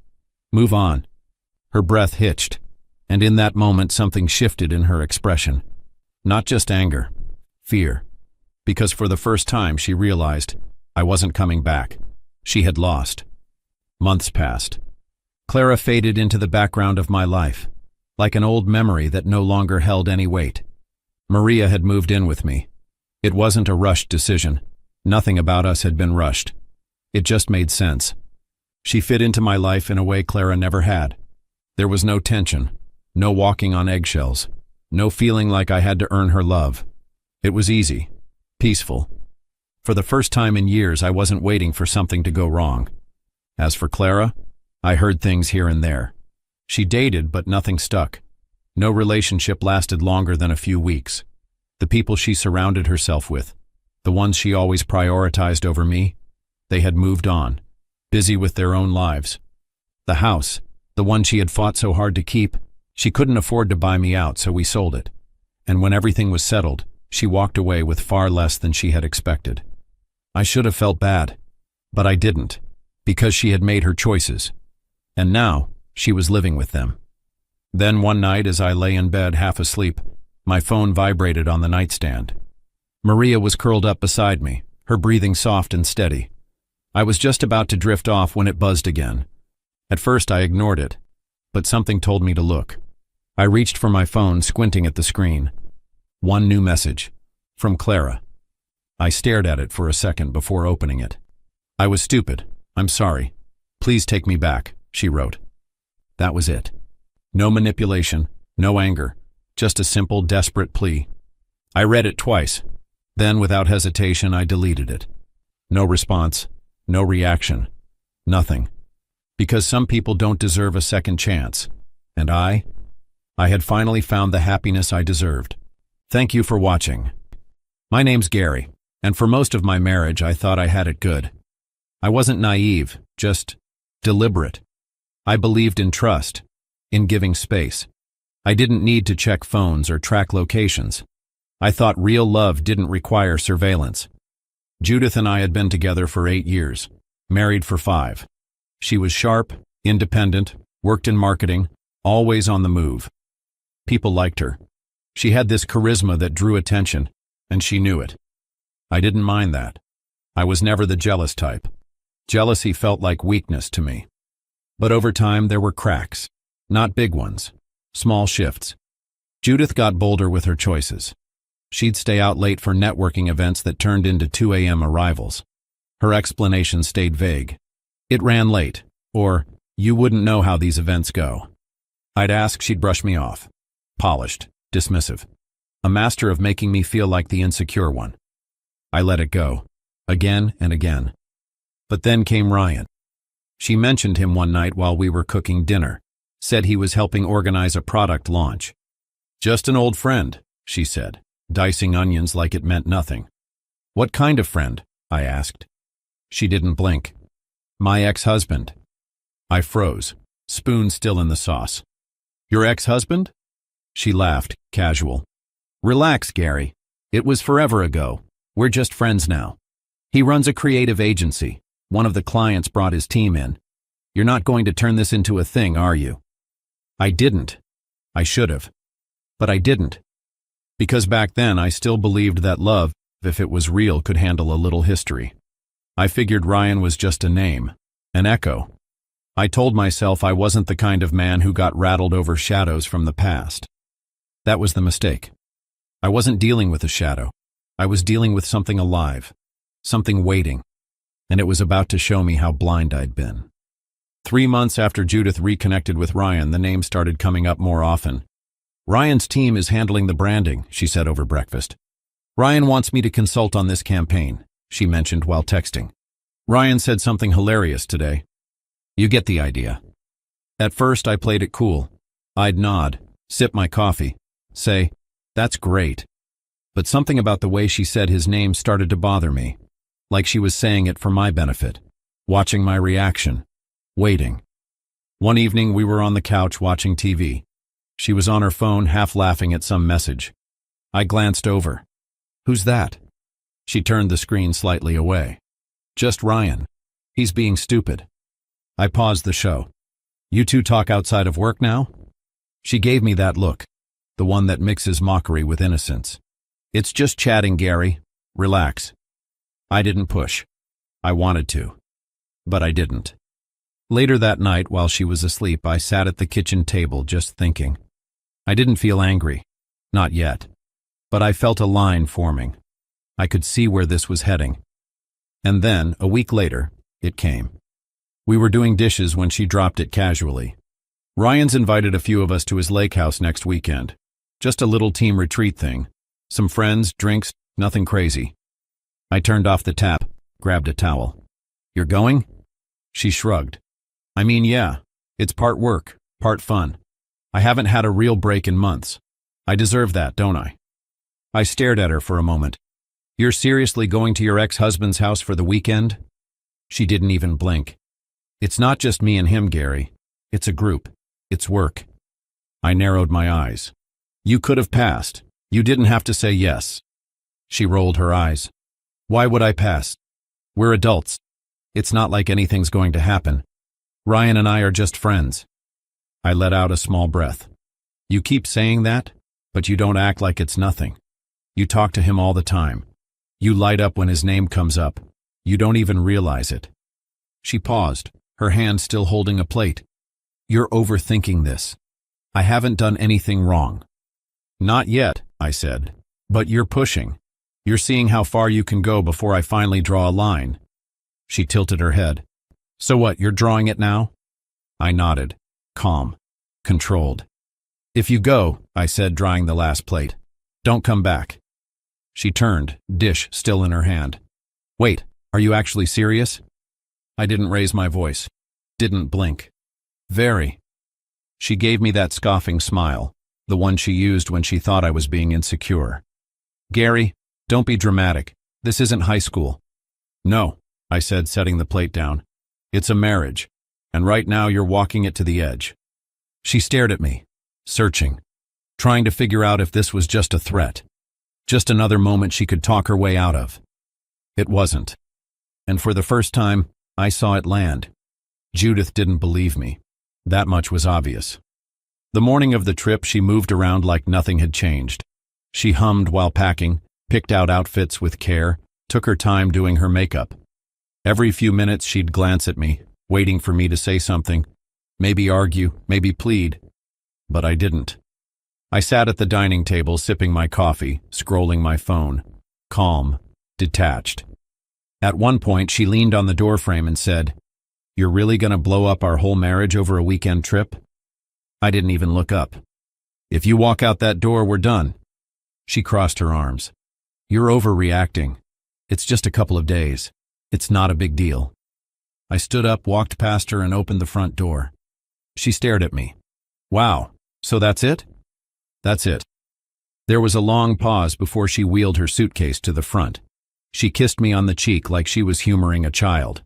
"Move on." Her breath hitched, and in that moment something shifted in her expression. Not just anger, fear. Because for the first time she realized I wasn't coming back. She had lost. Months passed. Clara faded into the background of my life, like an old memory that no longer held any weight. Maria had moved in with me. It wasn't a rushed decision. Nothing about us had been rushed. It just made sense. She fit into my life in a way Clara never had. There was no tension, no walking on eggshells, no feeling like I had to earn her love. It was easy, peaceful. For the first time in years, I wasn't waiting for something to go wrong. As for Clara, I heard things here and there. She dated, but nothing stuck. No relationship lasted longer than a few weeks. The people she surrounded herself with, the ones she always prioritized over me, they had moved on, busy with their own lives. The house, the one she had fought so hard to keep, she couldn't afford to buy me out, so we sold it. And when everything was settled, she walked away with far less than she had expected. I should have felt bad, but I didn't, because she had made her choices. And now, she was living with them. Then one night, as I lay in bed half asleep, my phone vibrated on the nightstand. Maria was curled up beside me, her breathing soft and steady. I was just about to drift off when it buzzed again. At first I ignored it, but something told me to look. I reached for my phone, squinting at the screen. One new message, from Clara. I stared at it for a second before opening it. "I was stupid. I'm sorry. Please take me back," she wrote. That was it. No manipulation, no anger, just a simple, desperate plea. I read it twice. Then, without hesitation, I deleted it. No response, no reaction, nothing. Because some people don't deserve a second chance. And I had finally found the happiness I deserved. Thank you for watching. My name's Gary, and for most of my marriage I thought I had it good. I wasn't naive, just deliberate. I believed in trust, in giving space. I didn't need to check phones or track locations. I thought real love didn't require surveillance. Judith and I had been together for 8 years, married for 5. She was sharp, independent, worked in marketing, always on the move. People liked her. She had this charisma that drew attention, and she knew it. I didn't mind that. I was never the jealous type. Jealousy felt like weakness to me. But over time there were cracks. Not big ones. Small shifts. Judith got bolder with her choices. She'd stay out late for networking events that turned into 2 a.m. arrivals. Her explanation stayed vague. It ran late, or, you wouldn't know how these events go. I'd ask, she'd brush me off. Polished, dismissive. A master of making me feel like the insecure one. I let it go, again and again. But then came Ryan. She mentioned him one night while we were cooking dinner, said he was helping organize a product launch. Just an old friend, she said, dicing onions like it meant nothing. What kind of friend? I asked. She didn't blink. My ex-husband. I froze, spoon still in the sauce. Your ex-husband? She laughed, casual. Relax, Gary. It was forever ago. We're just friends now. He runs a creative agency. One of the clients brought his team in. You're not going to turn this into a thing, are you? I didn't. I should have. But I didn't. Because back then I still believed that love, if it was real, could handle a little history. I figured Ryan was just a name, an echo. I told myself I wasn't the kind of man who got rattled over shadows from the past. That was the mistake. I wasn't dealing with a shadow. I was dealing with something alive, something waiting, and it was about to show me how blind I'd been. 3 months after Judith reconnected with Ryan, the name started coming up more often. Ryan's team is handling the branding, she said over breakfast. Ryan wants me to consult on this campaign, she mentioned while texting. Ryan said something hilarious today. You get the idea. At first I played it cool. I'd nod, sip my coffee, say, that's great. But something about the way she said his name started to bother me, like she was saying it for my benefit, watching my reaction, waiting. One evening we were on the couch watching TV. She was on her phone, half laughing at some message. I glanced over. Who's that? She turned the screen slightly away. Just Ryan. He's being stupid. I paused the show. You two talk outside of work now? She gave me that look, the one that mixes mockery with innocence. It's just chatting, Gary. Relax. I didn't push. I wanted to. But I didn't. Later that night, while she was asleep, I sat at the kitchen table just thinking. I didn't feel angry. Not yet. But I felt a line forming. I could see where this was heading. And then, a week later, it came. We were doing dishes when she dropped it casually. Ryan's invited a few of us to his lake house next weekend. Just a little team retreat thing. Some friends, drinks, nothing crazy. I turned off the tap, grabbed a towel. You're going? She shrugged. I mean, yeah. It's part work, part fun. I haven't had a real break in months. I deserve that, don't I? I stared at her for a moment. You're seriously going to your ex-husband's house for the weekend? She didn't even blink. It's not just me and him, Gary. It's a group. It's work. I narrowed my eyes. You could have passed. You didn't have to say yes. She rolled her eyes. Why would I pass? We're adults. It's not like anything's going to happen. Ryan and I are just friends. I let out a small breath. You keep saying that, but you don't act like it's nothing. You talk to him all the time. You light up when his name comes up. You don't even realize it. She paused, her hand still holding a plate. You're overthinking this. I haven't done anything wrong. Not yet, I said. But you're pushing. You're seeing how far you can go before I finally draw a line. She tilted her head. So what, you're drawing it now? I nodded, calm, controlled. If you go, I said, drying the last plate, don't come back. She turned, dish still in her hand. Wait, Are you actually serious? I didn't raise my voice. Didn't blink. Very. She gave me that scoffing smile, the one she used when she thought I was being insecure. Gary, don't be dramatic. This isn't high school. No, I said, setting the plate down. It's a marriage, and right now you're walking it to the edge. She stared at me, searching, trying to figure out if this was just a threat, just another moment she could talk her way out of. It wasn't. And for the first time, I saw it land. Judith didn't believe me. That much was obvious. The morning of the trip, she moved around like nothing had changed. She hummed while packing, picked out outfits with care, took her time doing her makeup. Every few minutes she'd glance at me, waiting for me to say something, maybe argue, maybe plead. But I didn't. I sat at the dining table sipping my coffee, scrolling my phone, calm, detached. At one point she leaned on the doorframe and said, "You're really gonna blow up our whole marriage over a weekend trip?" I didn't even look up. "If you walk out that door, we're done." She crossed her arms. "You're overreacting. It's just a couple of days. It's not a big deal." I stood up, walked past her, and opened the front door. She stared at me. "Wow, so that's it?" "That's it." There was a long pause before she wheeled her suitcase to the front. She kissed me on the cheek like she was humoring a child.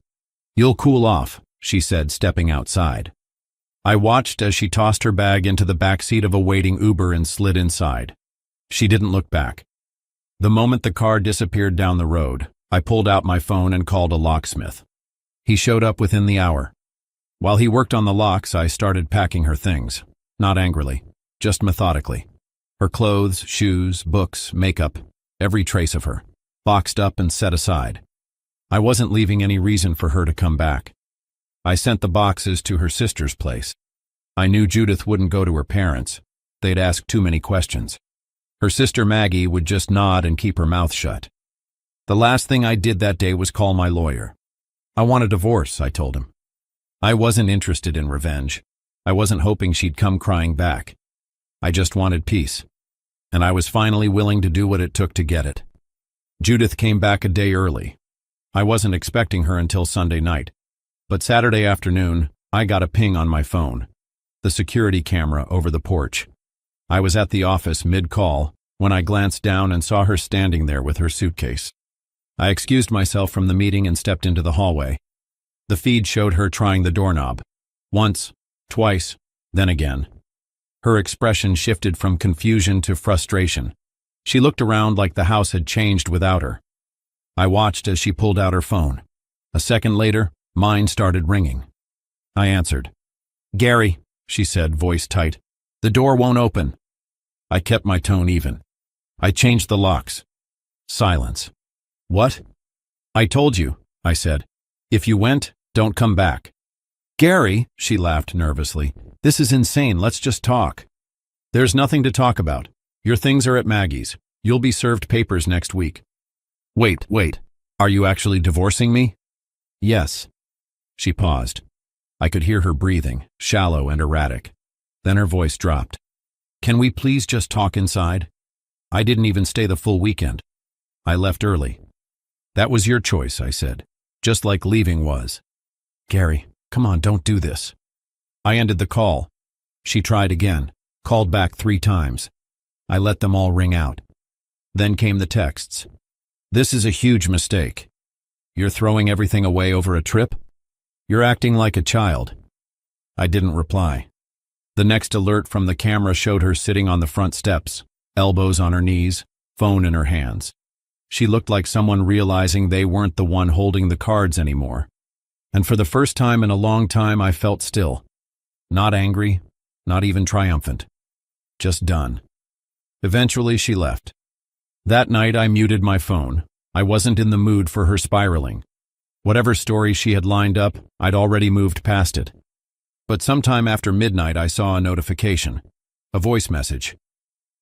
"You'll cool off," she said, stepping outside. I watched as she tossed her bag into the back seat of a waiting Uber and slid inside. She didn't look back. The moment the car disappeared down the road, I pulled out my phone and called a locksmith. He showed up within the hour. While he worked on the locks, I started packing her things. Not angrily, just methodically. Her clothes, shoes, books, makeup, every trace of her, boxed up and set aside. I wasn't leaving any reason for her to come back. I sent the boxes to her sister's place. I knew Judith wouldn't go to her parents. They'd ask too many questions. Her sister Maggie would just nod and keep her mouth shut. The last thing I did that day was call my lawyer. I want a divorce, I told him. I wasn't interested in revenge. I wasn't hoping she'd come crying back. I just wanted peace. And I was finally willing to do what it took to get it. Judith came back a day early. I wasn't expecting her until Sunday night. But Saturday afternoon, I got a ping on my phone. The security camera over the porch. I was at the office mid-call when I glanced down and saw her standing there with her suitcase. I excused myself from the meeting and stepped into the hallway. The feed showed her trying the doorknob. Once, twice, then again. Her expression shifted from confusion to frustration. She looked around like the house had changed without her. I watched as she pulled out her phone. A second later, mine started ringing. I answered. "Gary," she said, voice tight. "The door won't open." I kept my tone even. I changed the locks. Silence. "What?" "I told you," I said. "If you went, don't come back." "Gary," she laughed nervously. "This is insane. Let's just talk." "There's nothing to talk about. Your things are at Maggie's. You'll be served papers next week." Wait. Are you actually divorcing me?" "Yes." She paused. I could hear her breathing, shallow and erratic. Then her voice dropped. "Can we please just talk inside? I didn't even stay the full weekend. I left early." "That was your choice," I said, just like leaving was. "Gary, come on, don't do this." I ended the call. She tried again, called back 3 times. I let them all ring out. Then came the texts. "This is a huge mistake. You're throwing everything away over a trip? You're acting like a child." I didn't reply. The next alert from the camera showed her sitting on the front steps, elbows on her knees, phone in her hands. She looked like someone realizing they weren't the one holding the cards anymore. And for the first time in a long time, I felt still. Not angry, not even triumphant. Just done. Eventually, she left. That night, I muted my phone. I wasn't in the mood for her spiraling. Whatever story she had lined up, I'd already moved past it. But sometime after midnight, I saw a notification. A voice message.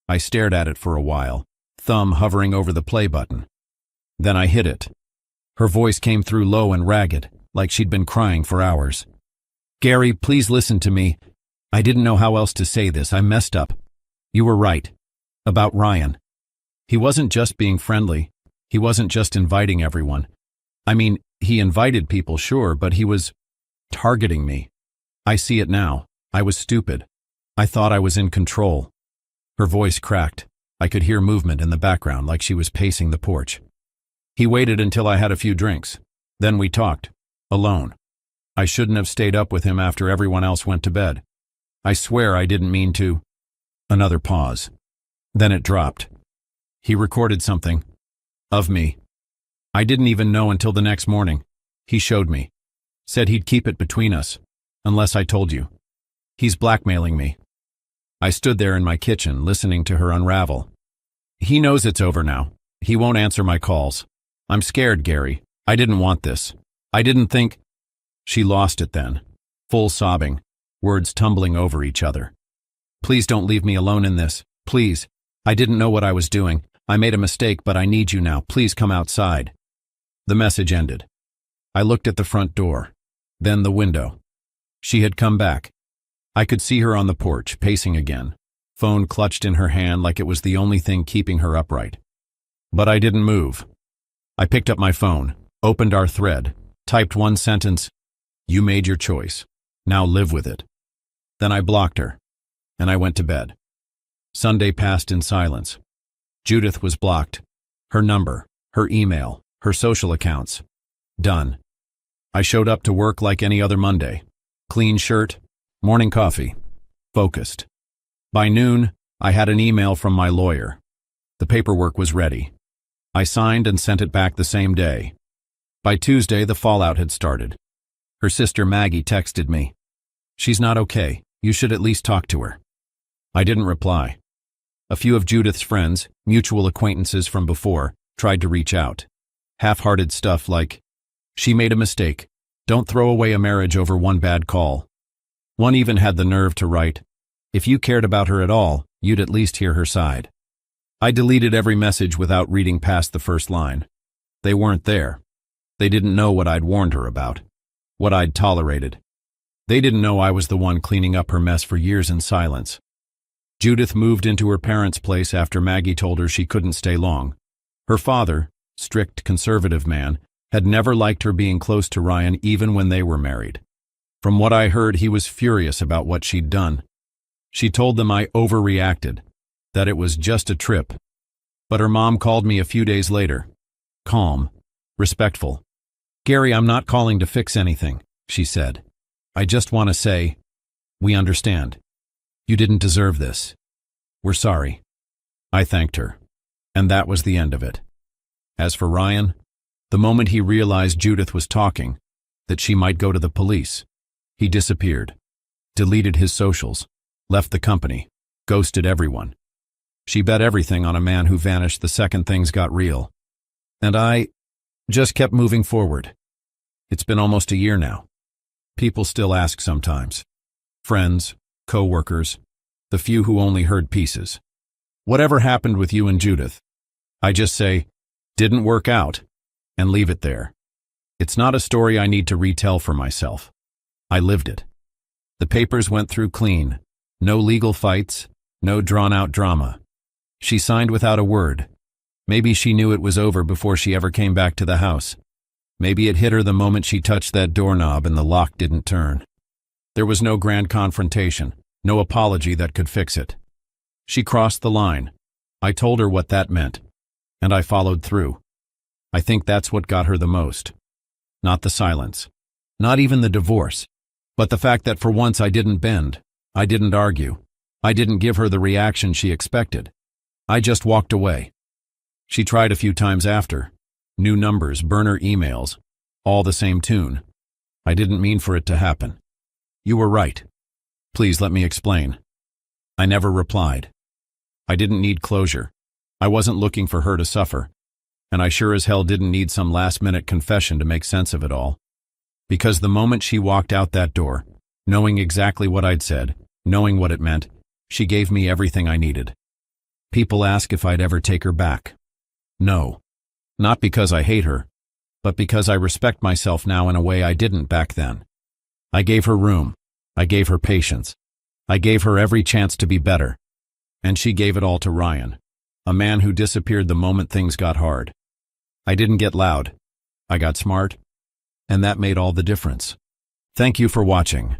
I stared at it for a while, thumb hovering over the play button. Then I hit it. Her voice came through low and ragged, like she'd been crying for hours. "Gary, please listen to me. I didn't know how else to say this. I messed up. You were right. About Ryan. He wasn't just being friendly. He wasn't just inviting everyone. I mean, he invited people, sure, but he was targeting me. I see it now. I was stupid. I thought I was in control. Her voice cracked. I could hear movement in the background like she was pacing the porch. He waited until I had a few drinks. Then we talked. Alone. I shouldn't have stayed up with him after everyone else went to bed. I swear I didn't mean to. Another pause. Then it dropped. He recorded something. Of me. I didn't even know until the next morning. He showed me. Said he'd keep it between us. Unless I told you. He's blackmailing me. I stood there in my kitchen, listening to her unravel. He knows it's over now. He won't answer my calls. I'm scared, Gary. I didn't want this. I didn't think... She lost it then. Full sobbing. Words tumbling over each other. Please don't leave me alone in this. Please. I didn't know what I was doing. I made a mistake, but I need you now. Please come outside. The message ended. I looked at the front door. Then the window. She had come back. I could see her on the porch, pacing again. Phone clutched in her hand like it was the only thing keeping her upright. But I didn't move. I picked up my phone, opened our thread, typed one sentence. You made your choice. Now live with it. Then I blocked her, and I went to bed. Sunday passed in silence. Judith was blocked. Her number, her email, her social accounts. Done. I showed up to work like any other Monday. Clean shirt, morning coffee. Focused. By noon, I had an email from my lawyer. The paperwork was ready. I signed and sent it back the same day. By Tuesday, the fallout had started. Her sister Maggie texted me. She's not okay. You should at least talk to her. I didn't reply. A few of Judith's friends, mutual acquaintances from before, tried to reach out. Half-hearted stuff like, she made a mistake. Don't throw away a marriage over one bad call. One even had the nerve to write, if you cared about her at all, you'd at least hear her side. I deleted every message without reading past the first line. They weren't there. They didn't know what I'd warned her about, what I'd tolerated. They didn't know I was the one cleaning up her mess for years in silence. Judith moved into her parents' place after Maggie told her she couldn't stay long. Her father, strict conservative man, had never liked her being close to Ryan even when they were married. From what I heard, he was furious about what she'd done. She told them I overreacted, that it was just a trip. But her mom called me a few days later. Calm, respectful. Gary, I'm not calling to fix anything, she said. I just want to say, we understand. You didn't deserve this. We're sorry. I thanked her. And that was the end of it. As for Ryan, the moment he realized Judith was talking, that she might go to the police, he disappeared, deleted his socials, left the company, ghosted everyone. She bet everything on a man who vanished the second things got real. And I just kept moving forward. It's been almost a year now. People still ask sometimes. Friends, co-workers, the few who only heard pieces. Whatever happened with you and Judith? I just say, didn't work out, and leave it there. It's not a story I need to retell for myself. I lived it. The papers went through clean. No legal fights, no drawn-out drama. She signed without a word. Maybe she knew it was over before she ever came back to the house. Maybe it hit her the moment she touched that doorknob and the lock didn't turn. There was no grand confrontation, no apology that could fix it. She crossed the line. I told her what that meant, and I followed through. I think that's what got her the most. Not the silence, not even the divorce, but the fact that for once I didn't bend, I didn't argue, I didn't give her the reaction she expected. I just walked away. She tried a few times after. New numbers, burner emails, all the same tune. I didn't mean for it to happen. You were right. Please let me explain. I never replied. I didn't need closure. I wasn't looking for her to suffer. And I sure as hell didn't need some last-minute confession to make sense of it all. Because the moment she walked out that door, knowing exactly what I'd said, knowing what it meant, she gave me everything I needed. People ask if I'd ever take her back. No. Not because I hate her, but because I respect myself now in a way I didn't back then. I gave her room. I gave her patience. I gave her every chance to be better. And she gave it all to Ryan, a man who disappeared the moment things got hard. I didn't get loud. I got smart, and that made all the difference. Thank you for watching.